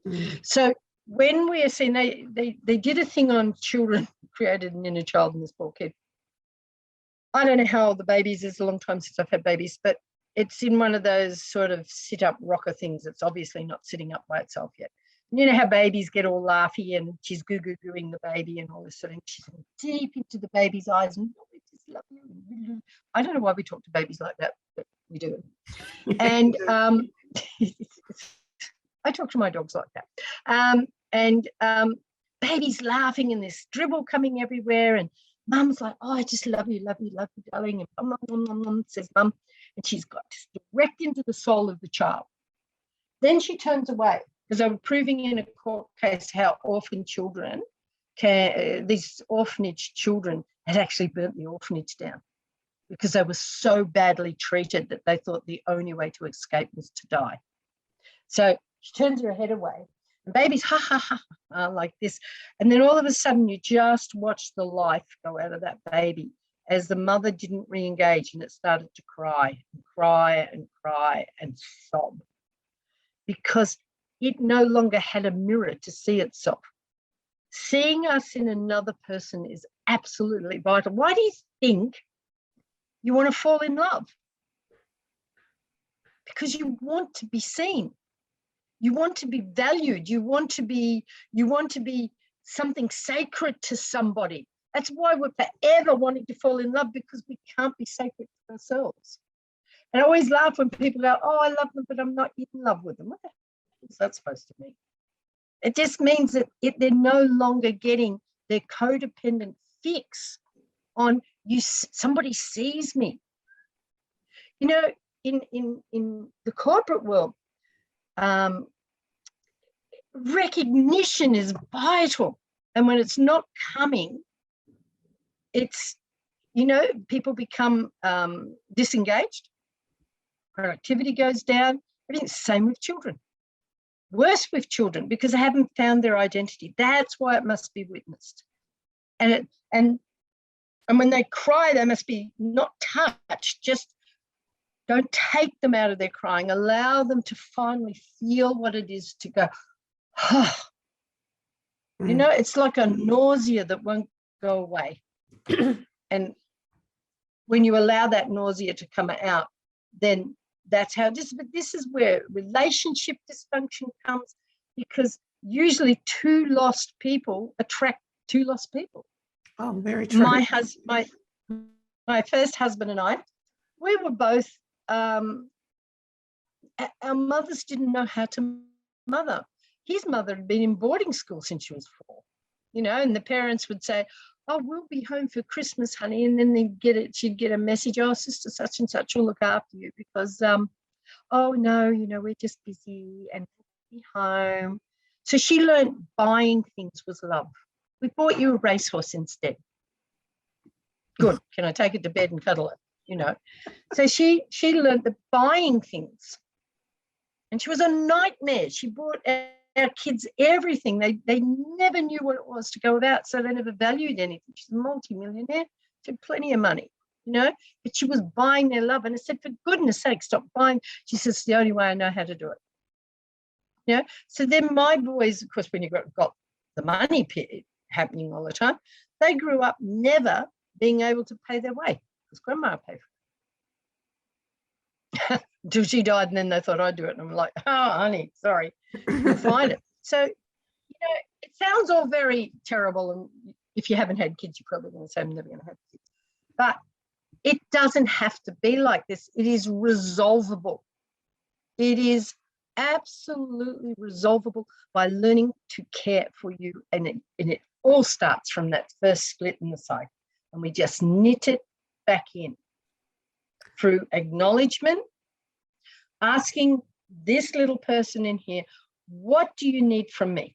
Mm. So when we are seeing, they did a thing on children, created an inner child in this poor kid. I don't know how old the baby is. It's a long time since I've had babies, but it's in one of those sort of sit-up rocker things. It's obviously not sitting up by itself yet. You know how babies get all laughy and she's goo-goo-gooing the baby and all this sort of thing. She's deep into the baby's eyes and oh, I just love you. I don't know why we talk to babies like that, but we do. And I talk to my dogs like that. Baby's laughing and there's dribble coming everywhere and mum's like, oh, I just love you, darling. And says mum, and she's got direct into the soul of the child. Then she turns away because they were proving in a court case how orphan children these orphanage children had actually burnt the orphanage down because they were so badly treated that they thought the only way to escape was to die. So she turns her head away and baby's ha, ha, ha, ha, like this. And then all of a sudden you just watch the life go out of that baby as the mother didn't re-engage and it started to cry and cry and cry and sob because it no longer had a mirror to see itself. Seeing us in another person is absolutely vital. Why do you think you want to fall in love? Because you want to be seen. You want to be valued. You want to be something sacred to somebody. That's why we're forever wanting to fall in love, because we can't be sacred to ourselves. And I always laugh when people go, oh, I love them, but I'm not in love with them. What the hell is that supposed to mean? It just means that they're no longer getting their codependent fix on somebody sees me. You know, in the corporate world, recognition is vital. And when it's not coming, it's, you know, people become disengaged, productivity goes down. Everything's the same with children. Worse with children because they haven't found their identity. That's why it must be witnessed. And when they cry, they must be not touched. Just don't take them out of their crying. Allow them to finally feel what it is to go, oh. You know, it's like a nausea that won't go away. And when you allow that nausea to come out, then that's how it is. But this is where relationship dysfunction comes, because usually two lost people attract two lost people. Oh, very true. My first husband and I, we were both, our mothers didn't know how to mother. His mother had been in boarding school since she was 4, you know, and the parents would say, oh, we'll be home for Christmas, honey. And then she'd get a message, oh, sister such and such will look after you because, oh, no, you know, we're just busy and we'll be home. So she learned buying things was love. We bought you a racehorse instead. Good. Can I take it to bed and cuddle it? You know. So she learned the buying things. And she was a nightmare. She bought our kids everything. They never knew what it was to go without, so they never valued anything. She's a multi-millionaire. She had plenty of money, you know, but she was buying their love. And I said, for goodness sake, stop buying. She says, it's the only way I know how to do it. You know, so then my boys, of course, when you got the money happening all the time, they grew up never being able to pay their way because grandma paid for it. Until she died, and then they thought I'd do it. And I'm like, oh, honey, sorry, you'll find it. So, you know, it sounds all very terrible. And if you haven't had kids, you're probably going to say, I'm never going to have kids. But it doesn't have to be like this. It is resolvable. It is absolutely resolvable by learning to care for you. And it all starts from that first split in the side. And we just knit it back in through acknowledgement, asking this little person in here, what do you need from me?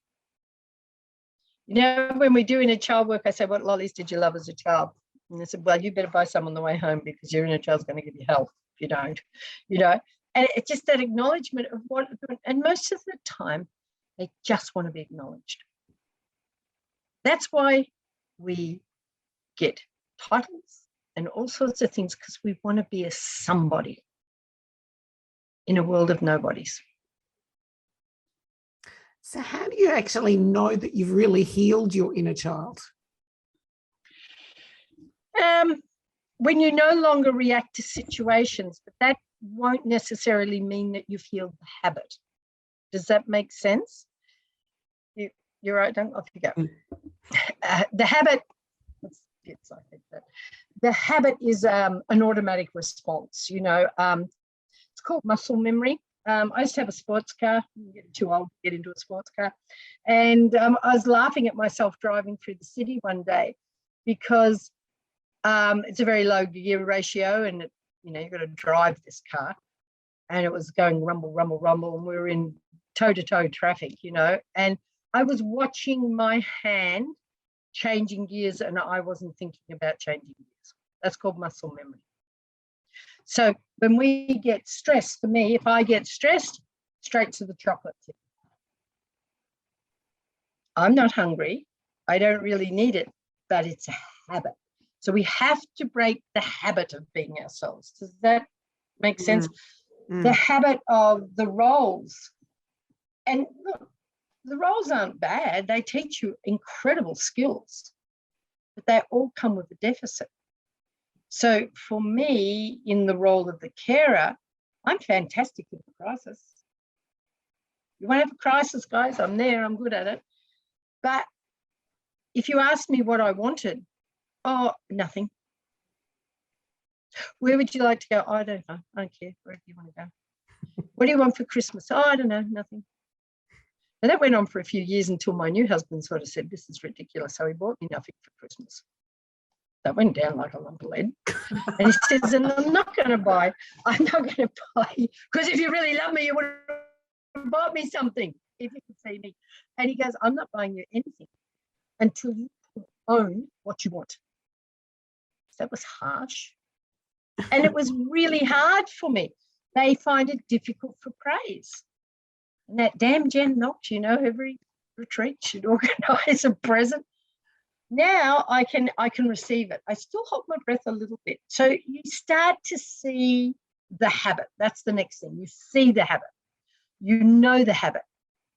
You know, when we're doing a child work, I say, what lollies did you love as a child? And they said, well, you better buy some on the way home because your inner child's going to give you hell if you don't, you know. And it's just that acknowledgement of what, and most of the time, they just want to be acknowledged. That's why we get titles and all sorts of things, because we want to be a somebody in a world of nobodies. So how do you actually know that you've really healed your inner child? When you no longer react to situations, but that won't necessarily mean that you've healed the habit. Does that make sense? You're right, don't off you go. The habit, the habit is an automatic response, you know. It's called muscle memory. I used to have a sports car. I'm getting too old to get into a sports car. And I was laughing at myself driving through the city one day because it's a very low gear ratio, and you've got to drive this car. And it was going rumble, rumble, rumble, and we were in toe-to-toe traffic, and I was watching my hand changing gears, and I wasn't thinking about changing gears. That's called muscle memory. So when we get stressed, for me, if I get stressed, straight to the chocolate tip. I'm not hungry. I don't really need it, but it's a habit. So we have to break the habit of being ourselves. Does that make sense? The habit of the roles. And look, the roles aren't bad. They teach you incredible skills, but they all come with a deficit. So for me, in the role of the carer, I'm fantastic in the crisis. You want to have a crisis, guys? I'm there. I'm good at it. But if you ask me what I wanted, nothing. Where would you like to go? I don't know. I don't care. Wherever you want to go. What do you want for Christmas? I don't know. Nothing. And that went on for a few years until my new husband sort of said, this is ridiculous. So he bought me nothing for Christmas. That went down like a lump of lead. And he says, and I'm not going to buy, because if you really love me, you would have bought me something, if you could see me. And he goes, I'm not buying you anything until you own what you want. So that was harsh. And it was really hard for me. They find it difficult for praise. And that damn Jen Knox, every retreat should organise a present. Now I can receive it. I still hold my breath a little bit. So you start to see the habit. That's the next thing. You see the habit. You know the habit,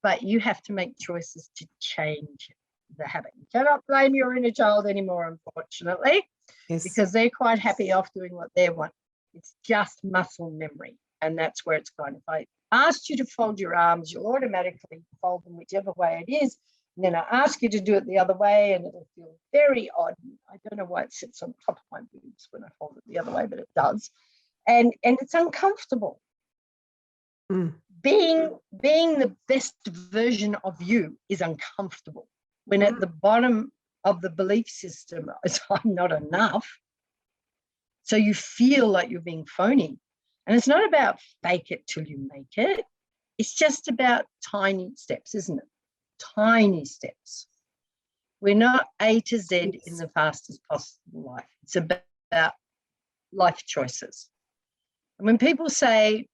but you have to make choices to change the habit. You cannot blame your inner child anymore, unfortunately, because they're quite happy off doing what they want. It's just muscle memory, and that's where it's going. If I asked you to fold your arms, you'll automatically fold them whichever way it is. And then I ask you to do it the other way, and it'll feel very odd. I don't know why it sits on top of my boobs when I fold it the other way, but it does. And it's uncomfortable. Being the best version of you is uncomfortable. When at the bottom of the belief system is I'm not enough. So you feel like you're being phony. And it's not about fake it till you make it. It's just about tiny steps, isn't it? Tiny steps. We're not A to Z in the fastest possible life. It's about life choices. And when people say,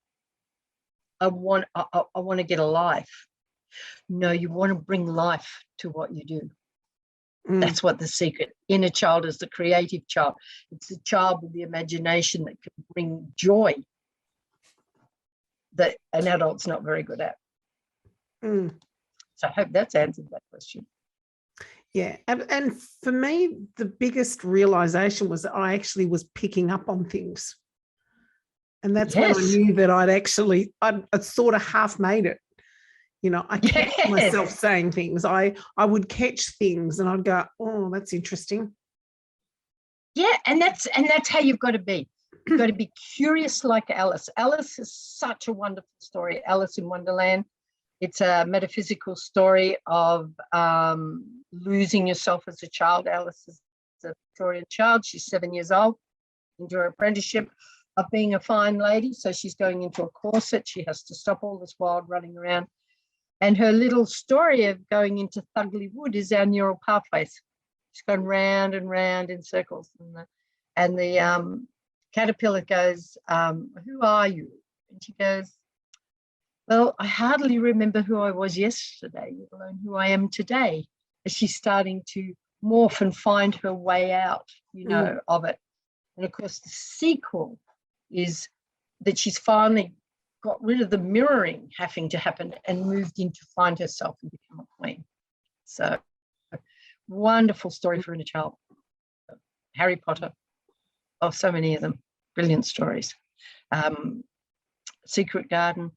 I want to get a life, no, you want to bring life to what you do. That's what the secret. Inner child is the creative child. It's the child with the imagination that can bring joy that an adult's not very good at. So I hope that's answered that question. Yeah. And for me, the biggest realization was that I actually was picking up on things. And that's when I knew that I'd sort of half made it. I catch myself saying things. I would catch things and I'd go, oh, that's interesting. Yeah, and that's how you've got to be. You've got to be curious like Alice. Alice is such a wonderful story, Alice in Wonderland. It's a metaphysical story of losing yourself as a child. Alice is a Victorian child. She's 7 years old, into her apprenticeship of being a fine lady. So she's going into a corset. She has to stop all this wild running around. And her little story of going into Thugly Wood is our neural pathways. She's gone round and round in circles. And the caterpillar goes, who are you? And she goes, well, I hardly remember who I was yesterday, let alone who I am today. As she's starting to morph and find her way out, of it. And of course, the sequel is that she's finally got rid of the mirroring having to happen and moved in to find herself and become a queen. So wonderful story for inner child. Harry Potter. Oh, so many of them. Brilliant stories. Secret Garden.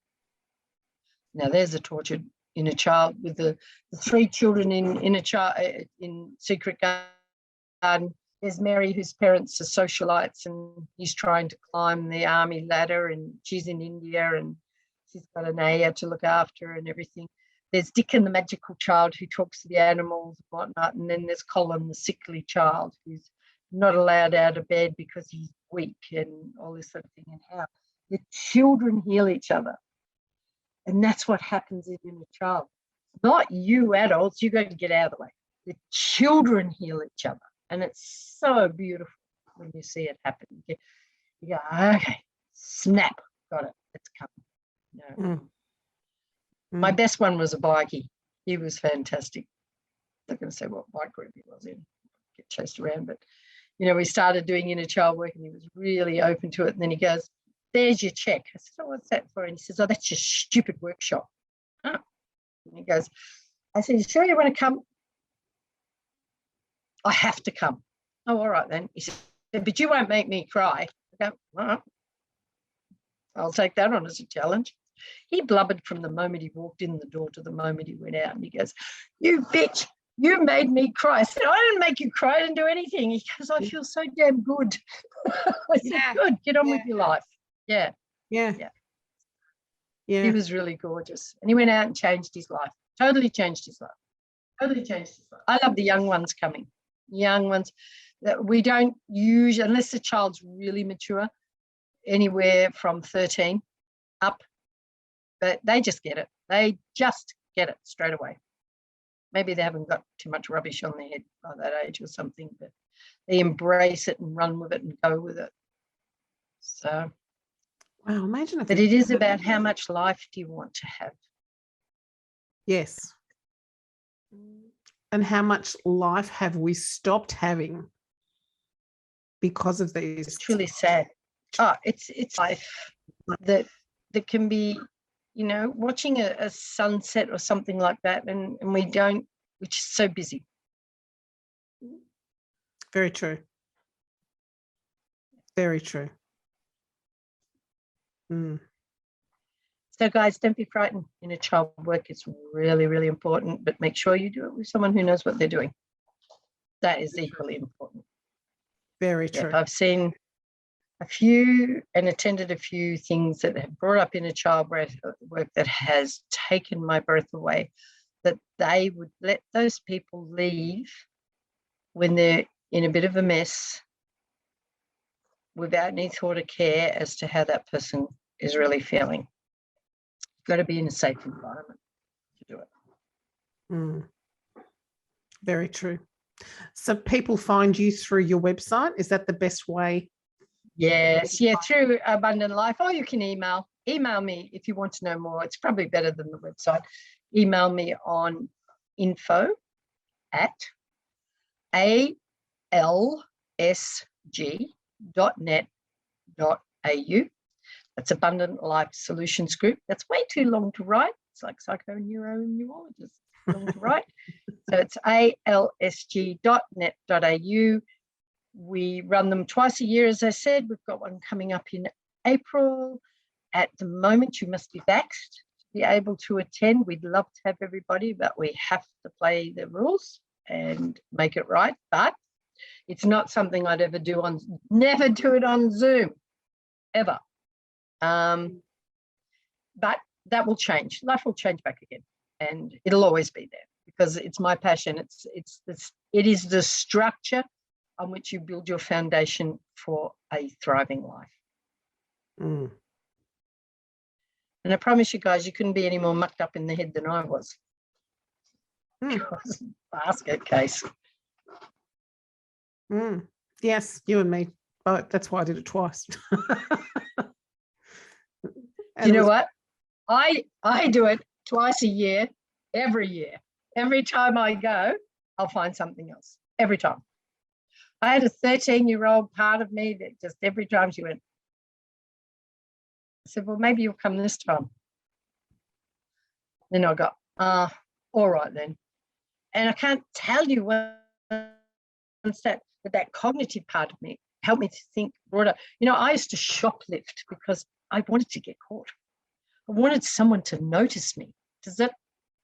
Now there's a tortured inner child with the 3 children in Secret Garden. There's Mary, whose parents are socialites, and he's trying to climb the army ladder, and she's in India, and she's got an Aya to look after and everything. There's Dick and the magical child who talks to the animals and whatnot, and then there's Colin, the sickly child, who's not allowed out of bed because he's weak and all this sort of thing, and how the children heal each other. And that's what happens in a child. Not you adults, you got to get out of the way. The children heal each other. And it's so beautiful when you see it happen. You go, okay, snap, got it, it's coming. My best one was a bikie. He was fantastic. I'm not going to say what bike group he was in, get chased around, but we started doing inner child work and he was really open to it. And then he goes, there's your check. I said, oh, what's that for? And he says, oh, that's your stupid workshop. Oh. And he goes, I said, you sure you want to come? I have to come. Oh, all right then. He said, but you won't make me cry. I go, all right. I'll take that on as a challenge. He blubbered from the moment he walked in the door to the moment he went out. And he goes, you bitch, you made me cry. I said, I didn't make you cry. I didn't do anything. He goes, I feel so damn good. I said, good, get on with your life. Yeah. He was really gorgeous. And he went out and changed his life. Totally changed his life. I love the young ones coming. Young ones that we don't use, unless the child's really mature, anywhere from 13 up, but they just get it. They just get it straight away. Maybe they haven't got too much rubbish on their head by that age or something, but they embrace it and run with it and go with it. So, wow, imagine if. But it is about how much life do you want to have? Yes. And how much life have we stopped having because of these? It's truly sad. Oh, it's life that can be, watching a sunset or something like that, and we don't, which is so busy. Very true. Very true. So guys, don't be frightened. Inner child work is really, really important, but make sure you do it with someone who knows what they're doing. That is equally important. Very true. I've seen a few and attended a few things that have brought up inner child work that has taken my breath away, that they would let those people leave when they're in a bit of a mess without any thought or care as to how that person is really feeling. Got to be in a safe environment to do it. Very true. So people find you through your website. Is that the best way? Yes, through Abundant Life, or you can email me if you want to know more. It's probably better than the website. Email me on info@alsg.net.au. That's Abundant Life Solutions Group. That's way too long to write. It's like psychoneuroneurologist, long to write. So it's alsg.net.au. We run them twice a year, as I said. We've got one coming up in April. At the moment, you must be vaxxed to be able to attend. We'd love to have everybody, but we have to play the rules and make it right. But it's not something I'd ever do never do it on Zoom, ever. But that will change. Life will change back again, and it'll always be there because it's my passion. It is the structure on which you build your foundation for a thriving life. And I promise you guys, you couldn't be any more mucked up in the head than I was. It was a basket case. Yes, you and me both. That's why I did it twice. You know what? I do it twice a year, every year. Every time I go, I'll find something else. Every time. I had a 13-year-old part of me that just every time she went, said, well, maybe you'll come this time. Then I got, all right then. And I can't tell you once that cognitive part of me helped me to think broader. You know, I used to shoplift because I wanted to get caught. I wanted someone to notice me.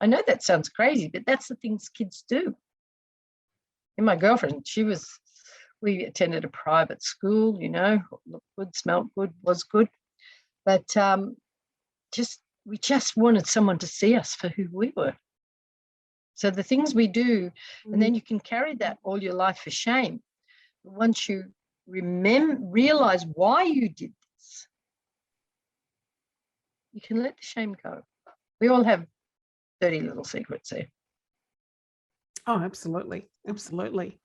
I know that sounds crazy, but that's the things kids do. And my girlfriend, we attended a private school, you know, looked good, smelled good, was good. But we just wanted someone to see us for who we were. So the things we do, and then you can carry that all your life for shame. Once you realize why you did this, you can let the shame go. We all have dirty little secrets there. Oh, absolutely. Absolutely.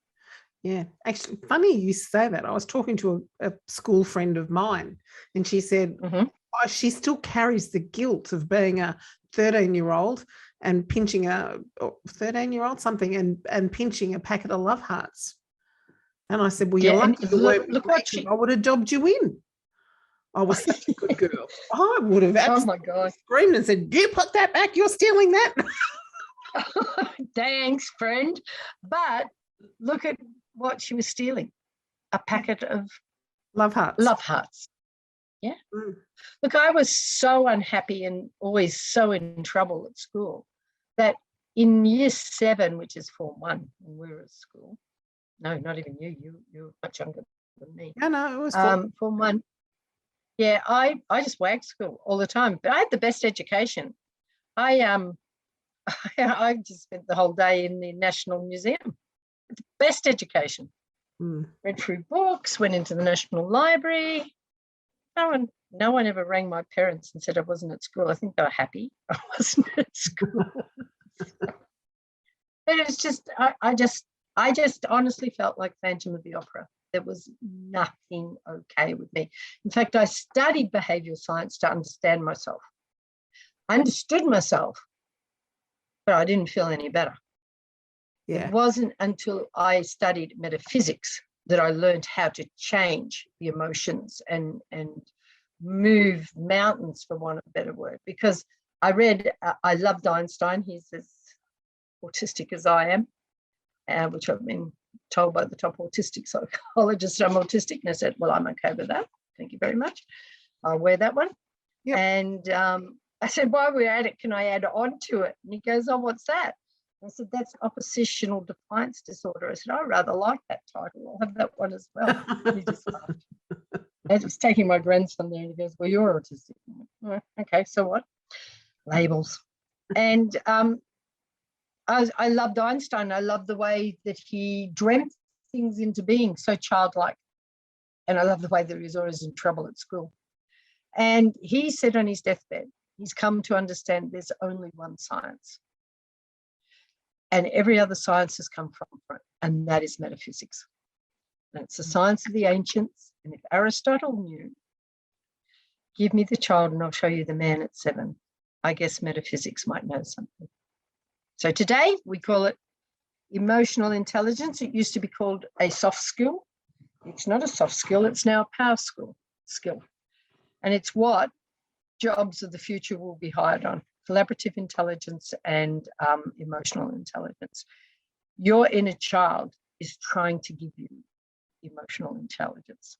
Yeah. Actually, funny you say that. I was talking to a school friend of mine, and she said, she still carries the guilt of being a 13-year-old and pinching a 13-year-old something and pinching a packet of love hearts. And I said, well, you're lucky you weren't making. I would have dobbed you in. I was such a good girl. I would have absolutely screamed and said, you put that back, you're stealing that. Thanks, friend. But look at what she was stealing. A packet of love hearts. Love hearts. Yeah. Look, I was so unhappy and always so in trouble at school that in year 7, which is Form 1, when we were at school, no, not even you were much younger than me. No, it was Form 1. Yeah, I just wagged school all the time, but I had the best education. I just spent the whole day in the National Museum. The best education. Read through books, went into the National Library. No one ever rang my parents and said I wasn't at school. I think they were happy I wasn't at school. It was just, I just honestly felt like Phantom of the Opera. There was nothing okay with me. In fact, I studied behavioural science to understand myself. I understood myself, but I didn't feel any better. Yeah. It wasn't until I studied metaphysics that I learned how to change the emotions and move mountains, for want of a better word, because I loved Einstein. He's as autistic as I am, which I've been told by the top autistic psychologist I'm autistic, and I said, well, I'm okay with that. Thank you very much. I'll wear that one. Yep. And I said, while we're at it, can I add on to it? And he goes, oh, what's that? I said, that's oppositional defiance disorder. I said, I rather like that title. I'll have that one as well. He just laughed. I was taking my grandson there and he goes, well, you're autistic. Oh, okay, so what? Labels. And I loved Einstein. I loved the way that he dreamt things into being, so childlike. And I love the way that he was always in trouble at school. And he said on his deathbed, he's come to understand there's only one science. And every other science has come from it, and that is metaphysics. And it's the science of the ancients. And if Aristotle knew, give me the child and I'll show you the man at 7, I guess metaphysics might know something. So today we call it emotional intelligence. It used to be called a soft skill. It's not a soft skill, it's now a power skill. And it's what jobs of the future will be hired on: collaborative intelligence and emotional intelligence. Your inner child is trying to give you emotional intelligence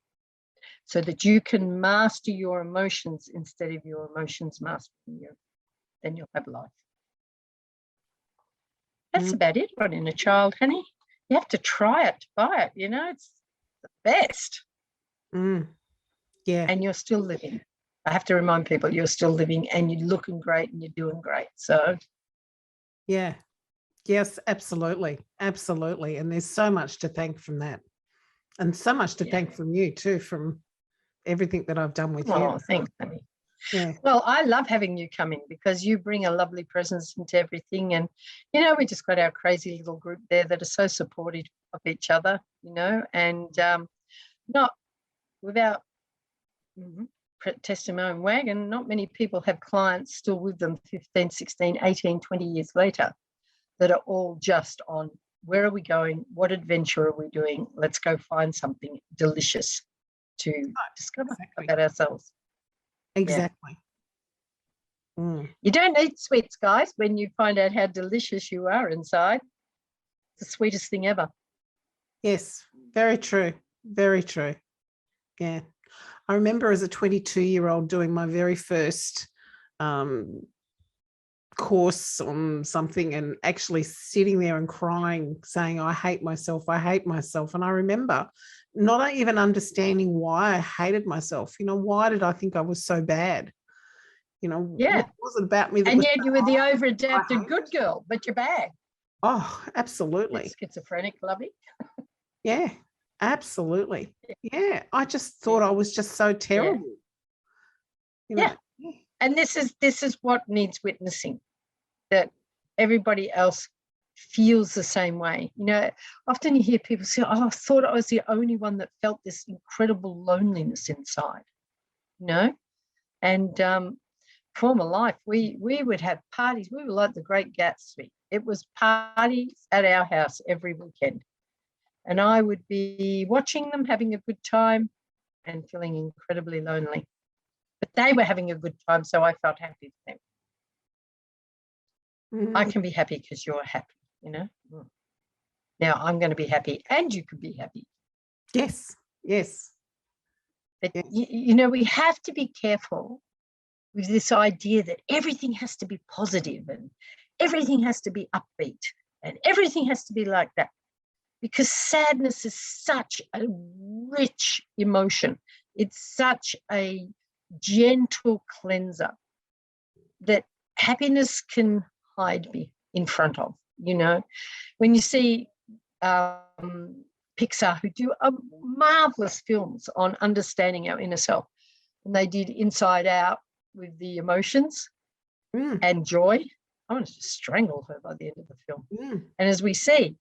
so that you can master your emotions instead of your emotions mastering you. Then you'll have life. That's about it on inner child, honey. You have to try it to buy it, you know, it's the best. Yeah. And you're still living. I have to remind people you're still living and you're looking great and you're doing great. So yeah. Yes, absolutely. Absolutely. And there's so much to thank from that. And so much to thank from you too, from everything that I've done with you. Oh, thanks, honey. Yeah. Well, I love having you come in because you bring a lovely presence into everything. And, you know, we just got our crazy little group there that are so supportive of each other, you know, and not without testing my own wagon, not many people have clients still with them 15, 16, 18, 20 years later that are all just on where are we going? What adventure are we doing? Let's go find something delicious to discover about ourselves. exactly. You don't need sweets, guys, when you find out how delicious you are inside. It's the sweetest thing ever. Yes, very true. Very true. Yeah. I remember as a 22-year-old doing my very first course on something and actually sitting there and crying, saying, I hate myself, I hate myself. And I remember not even understanding why I hated myself. You know, why did I think I was so bad? You know, what was it about me that and was yet you were the over-adapted good girl, but you're bad. Oh, absolutely. It's schizophrenic, lovey. Yeah, absolutely. Yeah, I just thought I was just so terrible. You know? Yeah. And this is what needs witnessing, that everybody else feels the same way. You know, often you hear people say, oh, I thought I was the only one that felt this incredible loneliness inside, you know. And former life, we would have parties. We were like the Great Gatsby. It was parties at our house every weekend. And I would be watching them, having a good time and feeling incredibly lonely. But they were having a good time, so I felt happy for them. I can be happy because you're happy, you know. Now I'm going to be happy and you can be happy. Yes, yes. But, you know, we have to be careful with this idea that everything has to be positive and everything has to be upbeat and everything has to be like that. Because sadness is such a rich emotion. It's such a gentle cleanser that happiness can hide in front of, you know. When you see Pixar, who do marvelous films on understanding our inner self, and they did Inside Out with the emotions and joy, I wanted to strangle her by the end of the film. And as we see,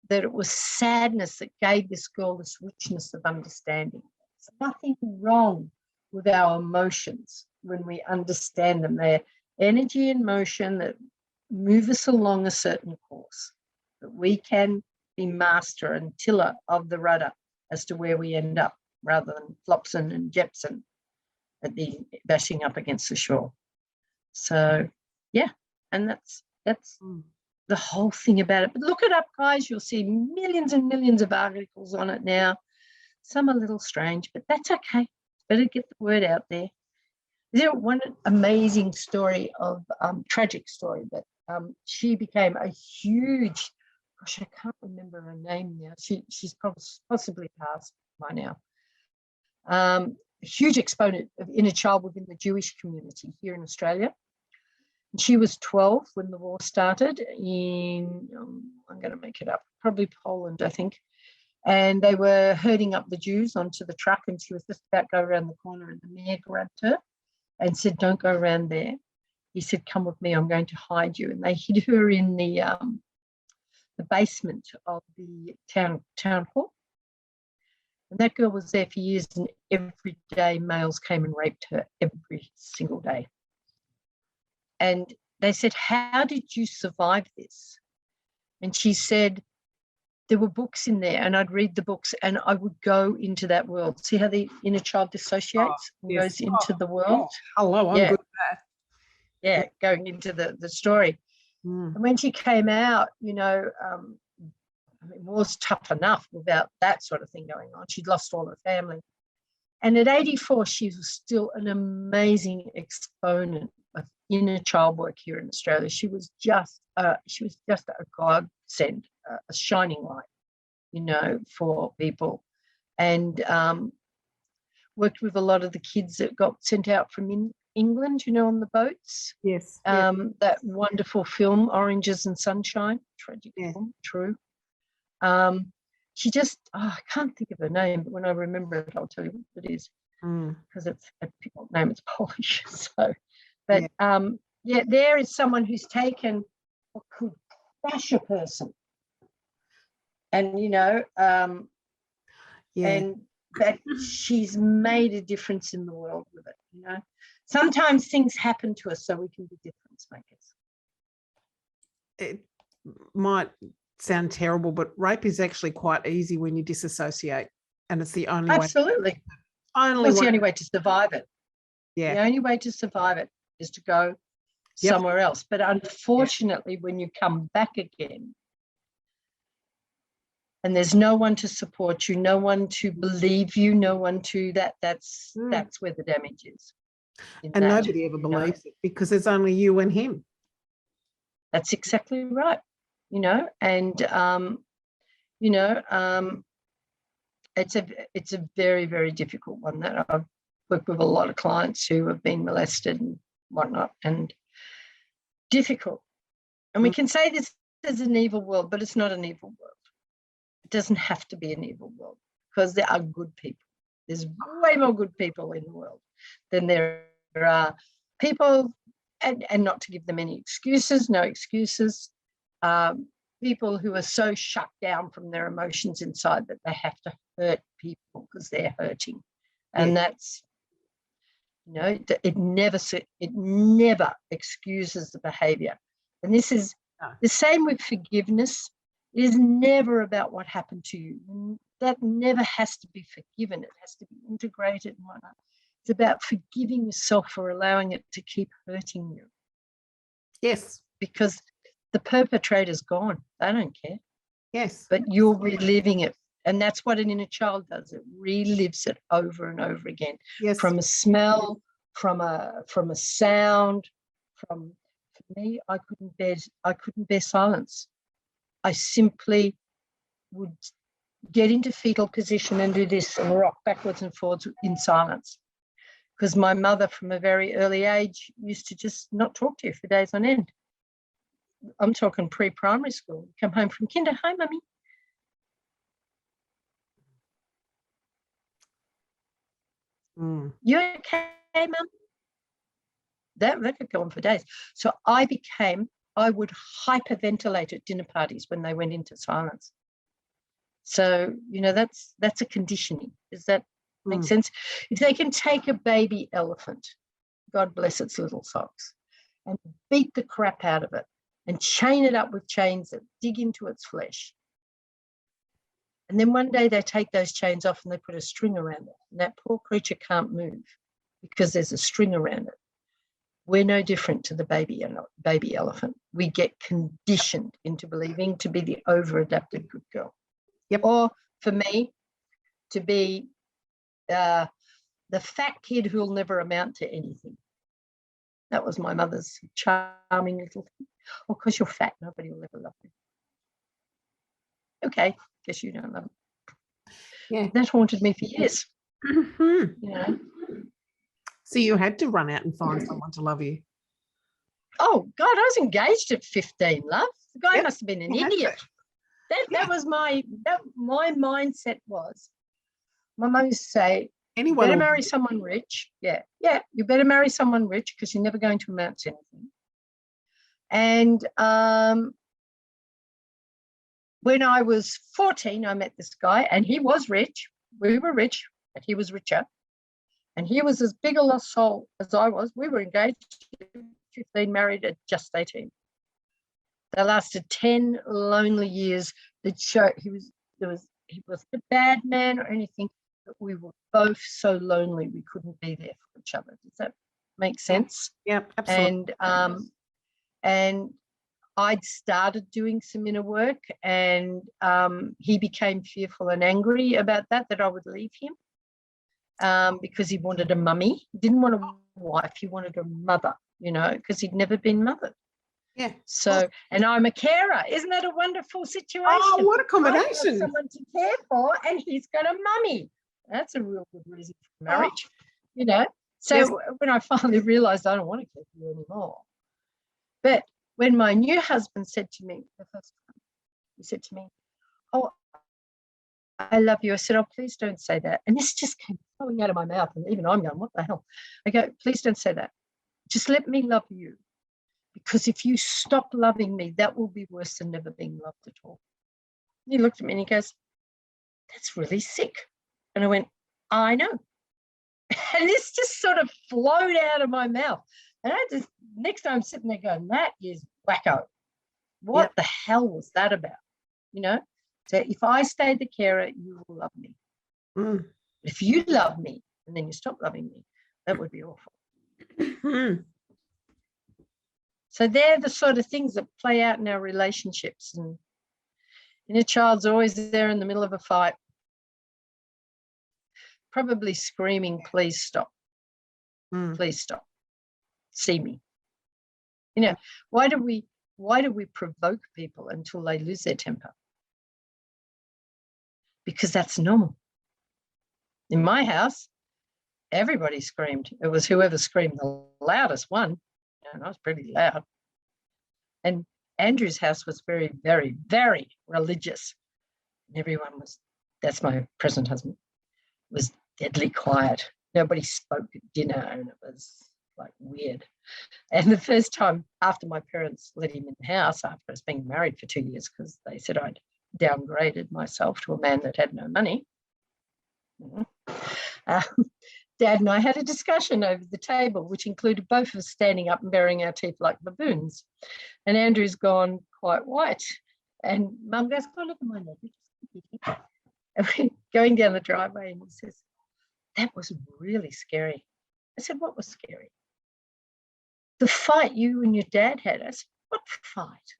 that it was sadness that gave this girl this richness of understanding. There's nothing wrong with our emotions when we understand them. They're energy and motion that move us along a certain course, that we can be master and tiller of the rudder as to where we end up, rather than Flopson and Jepson at the bashing up against the shore. So, yeah, and that's the whole thing about it. But look it up, guys. You'll see millions and millions of articles on it now. Some are a little strange, but that's okay. Better get the word out there. There's one amazing story of tragic story, but she became a huge, gosh, I can't remember her name now. She's possibly passed by now. A huge exponent of inner child within the Jewish community here in Australia. She was 12 when the war started in, I'm going to make it up, probably Poland, I think. And they were herding up the Jews onto the truck, and she was just about to go around the corner, and the mayor grabbed her and said, don't go around there. He said, come with me, I'm going to hide you. And they hid her in the basement of the town hall. And that girl was there for years, and every day males came and raped her every single day. And they said, how did you survive this? And she said, there were books in there, and I'd read the books and I would go into that world. See how the inner child dissociates and goes into the world? Hello, I'm good at that. Yeah, going into the story. And when she came out, you know, it was tough enough without that sort of thing going on. She'd lost all her family. And at 84, she was still an amazing exponent of inner child work here in Australia. She was just a godsend, a shining light, you know, for people, and worked with a lot of the kids that got sent out from England, you know, on the boats. Yes. That wonderful film, Oranges and Sunshine, tragic film, true. She just, I can't think of her name, but when I remember it, I'll tell you what it is, because it's a name, it's Polish. So, but there is someone who's taken what could crush a person, and you know, and that she's made a difference in the world with it. You know, sometimes things happen to us so we can be difference makers. It might sound terrible, but rape is actually quite easy when you disassociate, and it's the only Absolutely. way. It's the only way to survive it. Yeah. The only way to survive it is to go somewhere else. But unfortunately, when you come back again, and there's no one to support you, no one to believe you, no one to that's where the damage is. And nobody ever believes it because there's only you and him. That's exactly right. And it's a very, very difficult one that I've worked with a lot of clients who have been molested and whatnot, and difficult. And we can say this is an evil world, but it's not an evil world. It doesn't have to be an evil world because there are good people. There's way more good people in the world than there are people, and not to give them any excuses, no excuses, people who are so shut down from their emotions inside that they have to hurt people because they're hurting. And that's, it never excuses the behavior. And this is the same with forgiveness. It is never about what happened to you. That never has to be forgiven. It has to be integrated and whatnot. It's about forgiving yourself for allowing it to keep hurting you. Yes. Because the perpetrator's gone. They don't care. Yes. But you're reliving it. And that's what an inner child does. It relives it over and over again. Yes. From a smell, from a sound, for me, I couldn't bear silence. I simply would get into fetal position and do this and rock backwards and forwards in silence. Because my mother from a very early age used to just not talk to you for days on end. I'm talking pre-primary school. Come home from kinder, hi, mummy. You okay, mum? That could go on for days. So I would hyperventilate at dinner parties when they went into silence. So, that's a conditioning. Does that make sense? If they can take a baby elephant, God bless its little socks, and beat the crap out of it and chain it up with chains that dig into its flesh. And then one day they take those chains off and they put a string around it. And that poor creature can't move because there's a string around it. We're no different to the baby elephant. We get conditioned into believing to be the over-adapted good girl. Yep. Or for me, to be the fat kid who'll never amount to anything. That was my mother's charming little thing. Well, because you're fat, nobody will ever love you. Okay, guess you don't love me. Yeah. That haunted me for years. Mm-hmm. So you had to run out and find someone to love you. Oh, God, I was engaged at 15, love. The guy must have been an idiot. That was my mindset was. My mum used to say, you better marry someone rich. Yeah, you better marry someone rich because you're never going to amount to anything. And when I was 14, I met this guy, and he was rich. We were rich, but he was richer. And he was as big a lost soul as I was. We were engaged at 15, married at just 18. They lasted 10 lonely years that showed he wasn't a bad man or anything, but we were both so lonely we couldn't be there for each other. Does that make sense? Yeah, absolutely. And I'd started doing some inner work, and he became fearful and angry about that I would leave him because he wanted a mummy. He didn't want a wife, he wanted a mother, because he'd never been mothered. Yeah. So, and I'm a carer. Isn't that a wonderful situation? Oh, what a combination. I've got someone to care for, and he's got a mummy. That's a real good reason for marriage, So when I finally realised I don't want to care for you anymore. But when my new husband said to me the first time, he said to me, oh, I love you. I said, oh, please don't say that. And this just came flowing out of my mouth, and even I'm going, what the hell? I go, please don't say that. Just let me love you. Because if you stop loving me, that will be worse than never being loved at all. And he looked at me and he goes, that's really sick. And I went, I know. And this just sort of flowed out of my mouth. And I just, next time I'm sitting there going, that is wacko. What the hell was that about? So if I stay the carer, you will love me. If you love me and then you stop loving me, that would be awful. Mm. So they're the sort of things that play out in our relationships. And a child's always there in the middle of a fight, probably screaming, please stop. Please stop. See me. You know, why do we provoke people until they lose their temper? Because that's normal. In my house, everybody screamed. It was whoever screamed the loudest one. And I was pretty loud. And Andrew's house was very, very, very religious. And everyone was, that's my present husband, was deadly quiet. Nobody spoke at dinner, and it was like weird. And the first time after my parents let him in the house, after I was being married for 2 years, because they said I'd downgraded myself to a man that had no money, Dad and I had a discussion over the table, which included both of us standing up and baring our teeth like baboons. And Andrew's gone quite white. And Mum goes, go look at my neck. And we're going down the driveway, and he says, that was really scary. I said, what was scary? The fight you and your dad had. I said, what fight?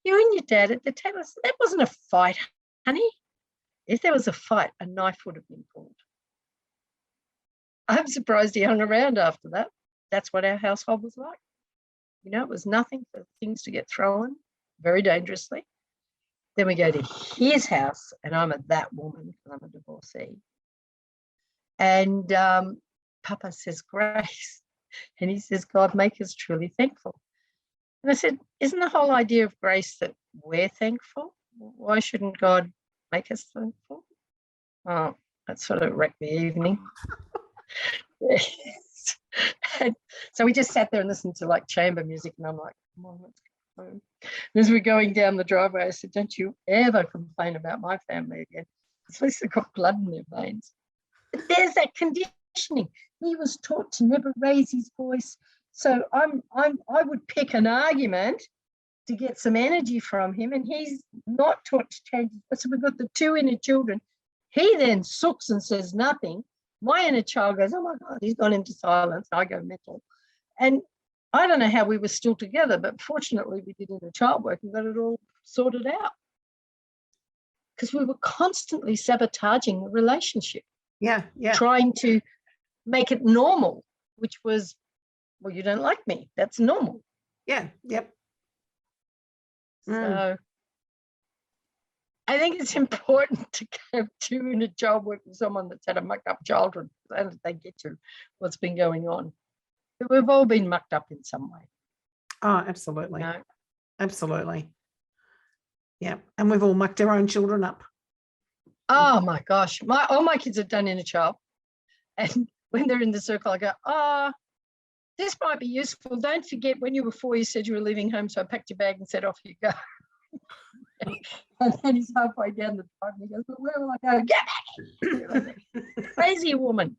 You and your dad at the table. I said, that wasn't a fight, honey. If there was a fight, a knife would have been pulled. I'm surprised he hung around after that. That's what our household was like. You know, it was nothing for things to get thrown very dangerously. Then we go to his house, and I'm that woman because I'm a divorcee. And Papa says grace, and he says, God, make us truly thankful. And I said, isn't the whole idea of grace that we're thankful? Why shouldn't God make us thankful? Oh, that sort of wrecked the evening. And so we just sat there and listened to like chamber music, and I'm like, come on, let's go home. And as we're going down the driveway, I said, don't you ever complain about my family again. At least they've got blood in their veins. But there's that conditioning. He was taught to never raise his voice. So I would pick an argument to get some energy from him, and he's not taught to change. So we've got the two inner children. He then sooks and says nothing. My inner child goes, oh my God, he's gone into silence. I go mental. And I don't know how we were still together, but fortunately we did inner child work and got it all sorted out. Because we were constantly sabotaging the relationship. Yeah. Trying to make it normal, which was, well, you don't like me. That's normal. Yeah. Yep. So I think it's important to have two inner child work with someone that's had a mucked up childhood, and they get to what's been going on. But we've all been mucked up in some way. Oh, absolutely. You know? Absolutely. Yeah. And we've all mucked our own children up. Oh my gosh. All my kids have done inner child. And when they're in the circle, I go, this might be useful. Don't forget when you were 4, you said you were leaving home. So I packed your bag and said, off you go. And then he's halfway down the drive and he goes, but where will I go? Get back. Crazy woman.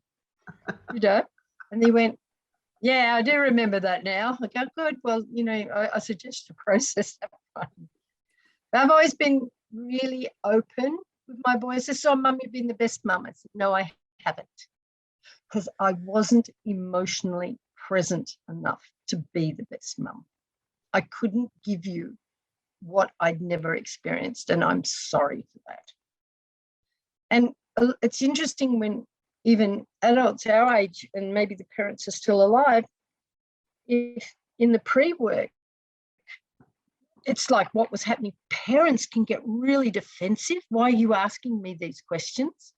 You know? And he went, yeah, I do remember that now. I go, good. Well, you know, I suggest you process that one. But I've always been really open with my boys. They said, oh, Mum, you've been the best mum. I said, no, I haven't. Because I wasn't emotionally present enough to be the best mum. I couldn't give you what I'd never experienced, and I'm sorry for that. And it's interesting when even adults our age, and maybe the parents are still alive, if in the pre-work, it's like what was happening. Parents can get really defensive. Why are you asking me these questions?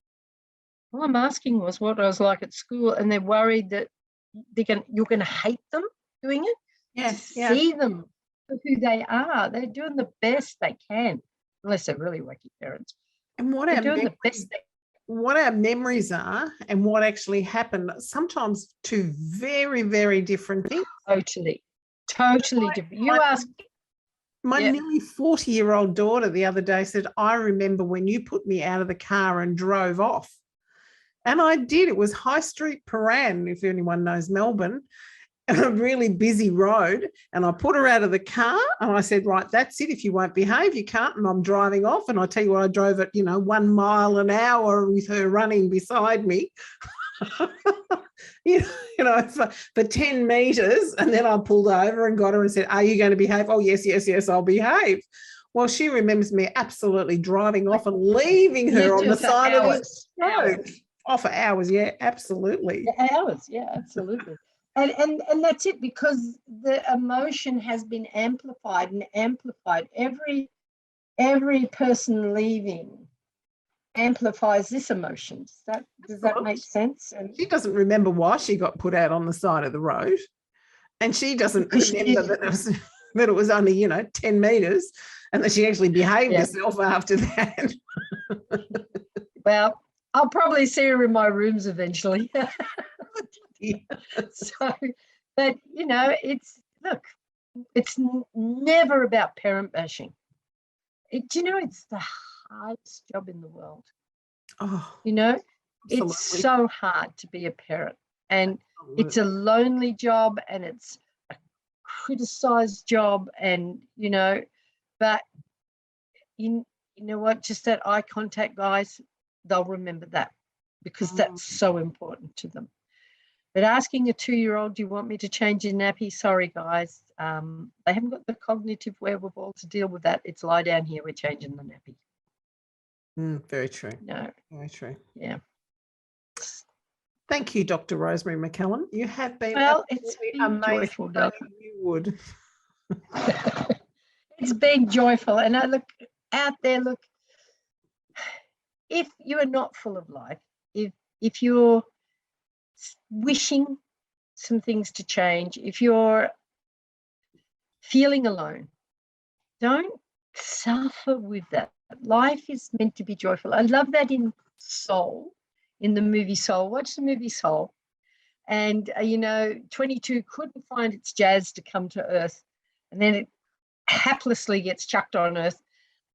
All I'm asking was what I was like at school, and they're worried that you're going to hate them doing it. Yes, yeah. See them for who they are. They're doing the best they can, unless they're really wacky parents. And what our memories are and what actually happened, sometimes two very, very different things. Totally different. My nearly 40-year-old daughter the other day said, I remember when you put me out of the car and drove off. And I did. It was High Street, Pranic, if anyone knows Melbourne, a really busy road. And I put her out of the car and I said, right, that's it. If you won't behave, you can't. And I'm driving off. And I tell you what, I drove at, 1 mile an hour with her running beside me. you know, for 10 meters. And then I pulled over and got her and said, are you going to behave? Oh, yes, yes, yes, I'll behave. Well, she remembers me absolutely driving off and leaving her on the side of the road. Oh, for hours, yeah, absolutely. Hours, yeah, absolutely. And that's it, because the emotion has been amplified and amplified. Every person leaving amplifies this emotion. Does that make sense? And she doesn't remember why she got put out on the side of the road, and she doesn't remember that it was only, you know, 10 meters, and that she actually behaved herself after that. Well, I'll probably see her in my rooms eventually. Yeah. So, but you know, it's never about parent bashing. Do you know, it's the hardest job in the world. Oh, you know, absolutely. It's so hard to be a parent, and it's a lonely job, and it's a criticized job, and you know, but you know what, just that eye contact, guys, they'll remember that, because that's so important to them. But asking a 2-year-old, do you want me to change your nappy? Sorry, guys. They haven't got the cognitive wherewithal to deal with that. It's lie down here, we're changing the nappy. Very true. No. Very true. Yeah. Thank you, Dr. Rosemary McCallum. You have been it's been amazing. Joyful, darling. You would. It's been joyful. And I look out there, look, if you are not full of life, if you're wishing some things to change, if you're feeling alone, don't suffer with that. Life is meant to be joyful. I love that in Soul, in the movie Soul. Watch the movie Soul. And, you know, 22 couldn't find its jazz to come to Earth. And then it haplessly gets chucked on Earth.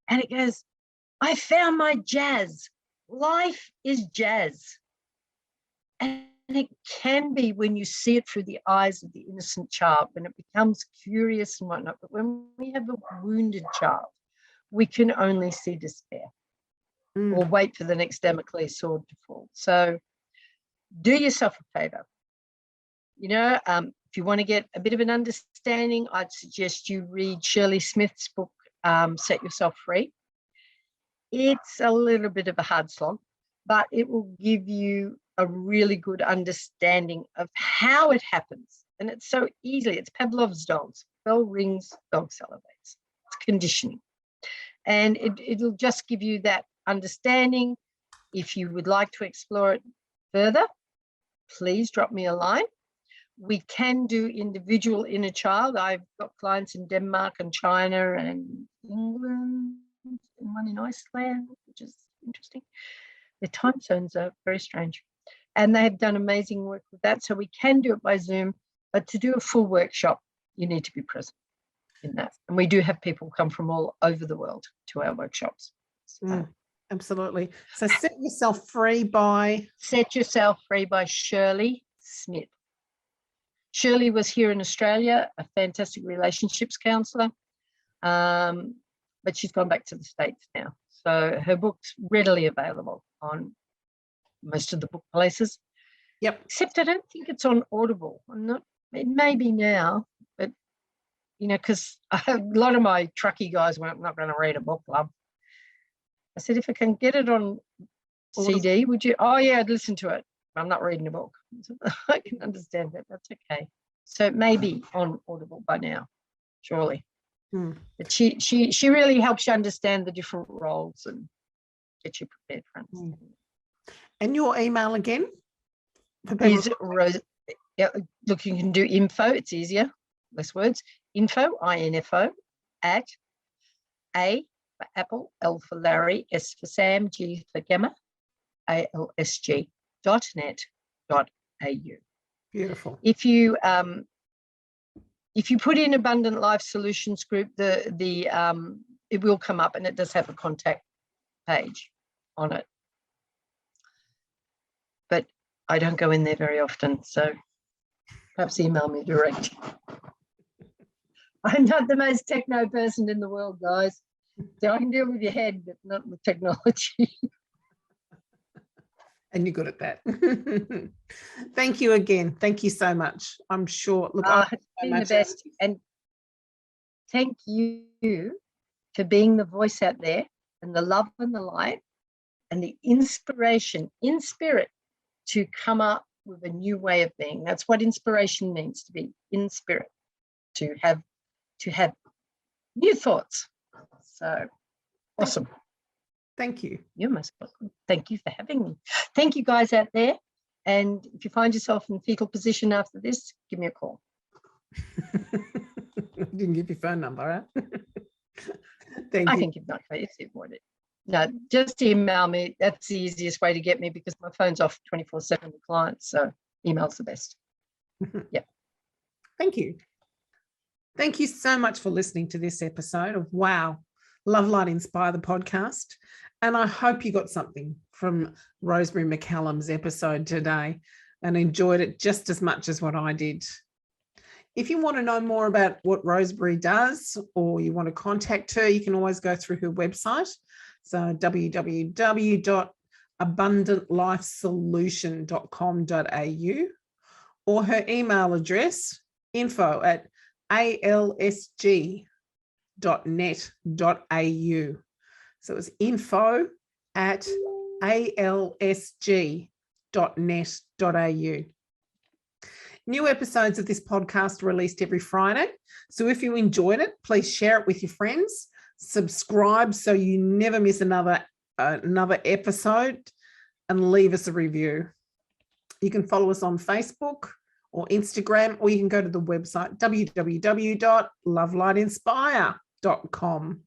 And it goes, I found my jazz. Life is jazz. And it can be when you see it through the eyes of the innocent child, when it becomes curious and whatnot. But when we have a wounded child, we can only see despair or wait for the next Damocles sword to fall. So do yourself a favor. You know, if you want to get a bit of an understanding, I'd suggest you read Shirley Smith's book, Set Yourself Free. It's a little bit of a hard slog, but it will give you a really good understanding of how it happens. And it's so easily, it's Pavlov's dogs. Bell rings, dog salivates. It's conditioning. And it'll just give you that understanding. If you would like to explore it further, please drop me a line. We can do individual inner child. I've got clients in Denmark and China and England and one in Iceland, which is interesting. The time zones are very strange. And they have done amazing work with that. So we can do it by Zoom, but to do a full workshop, you need to be present in that. And we do have people come from all over the world to our workshops. So, absolutely. So Set Yourself Free by? Set Yourself Free by Shirley Smith. Shirley was here in Australia, a fantastic relationships counsellor, but she's gone back to the States now. So her book's readily available on most of the book places. Yep. Except I don't think it's on Audible. It may be now, but, you know, because a lot of my truckie guys went, I'm not going to read a book, love. I said, if I can get it on CD, would you? Oh, yeah, I'd listen to it. I'm not reading a book. I can understand that. That's okay. So it may be on Audible by now, surely. But she really helps you understand the different roles and get you prepared for understanding. And your email again? Is look, you can do info. It's easier, less words. Info, INFO, at A for Apple, L for Larry, S for Sam, G for Gamma, ALSG.net.au. Beautiful. If you put in Abundant Life Solutions Group, it will come up, and it does have a contact page on it. But I don't go in there very often, so perhaps email me direct. I'm not the most techno person in the world, guys. So I can deal with your head, but not with technology. And you're good at that. Thank you again. Thank you so much. I'm sure. Look, It's been the best. And thank you for being the voice out there and the love and the light and the inspiration in spirit to come up with a new way of being. That's what inspiration means, to be in spirit, to have new thoughts. So awesome. Thank you. You're most welcome. Thank you for having me. Thank you guys out there. And if you find yourself in fetal position after this, give me a call. Didn't give your phone number, huh? Thank I you. can give my phone if you want it. No, just email me. That's the easiest way to get me because my phone's off 24/7 with clients. So email's the best. Yep. Thank you. Thank you so much for listening to this episode of Wow, Love, Light, Inspire the podcast. And I hope you got something from Rosemary McCallum's episode today and enjoyed it just as much as what I did. If you want to know more about what Rosemary does or you want to contact her, you can always go through her website. So www.abundantlifesolution.com.au or her email address, info@alsg.net.au. So it's info@alsg.net.au. New episodes of this podcast are released every Friday. So if you enjoyed it, please share it with your friends. Subscribe so you never miss another episode, and leave us a review. You can follow us on Facebook or Instagram, or you can go to the website www.lovelightInspire.com.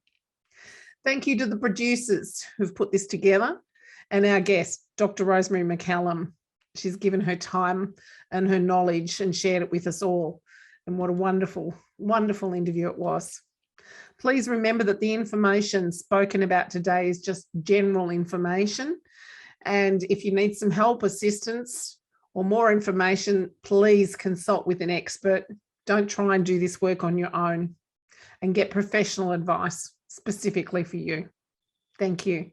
Thank you to the producers who've put this together and our guest, Dr. Rosemary McCallum. She's given her time and her knowledge and shared it with us all. And what a wonderful, wonderful interview it was. Please remember that the information spoken about today is just general information. And if you need some help, assistance, or more information, please consult with an expert. Don't try and do this work on your own, and get professional advice specifically for you. Thank you.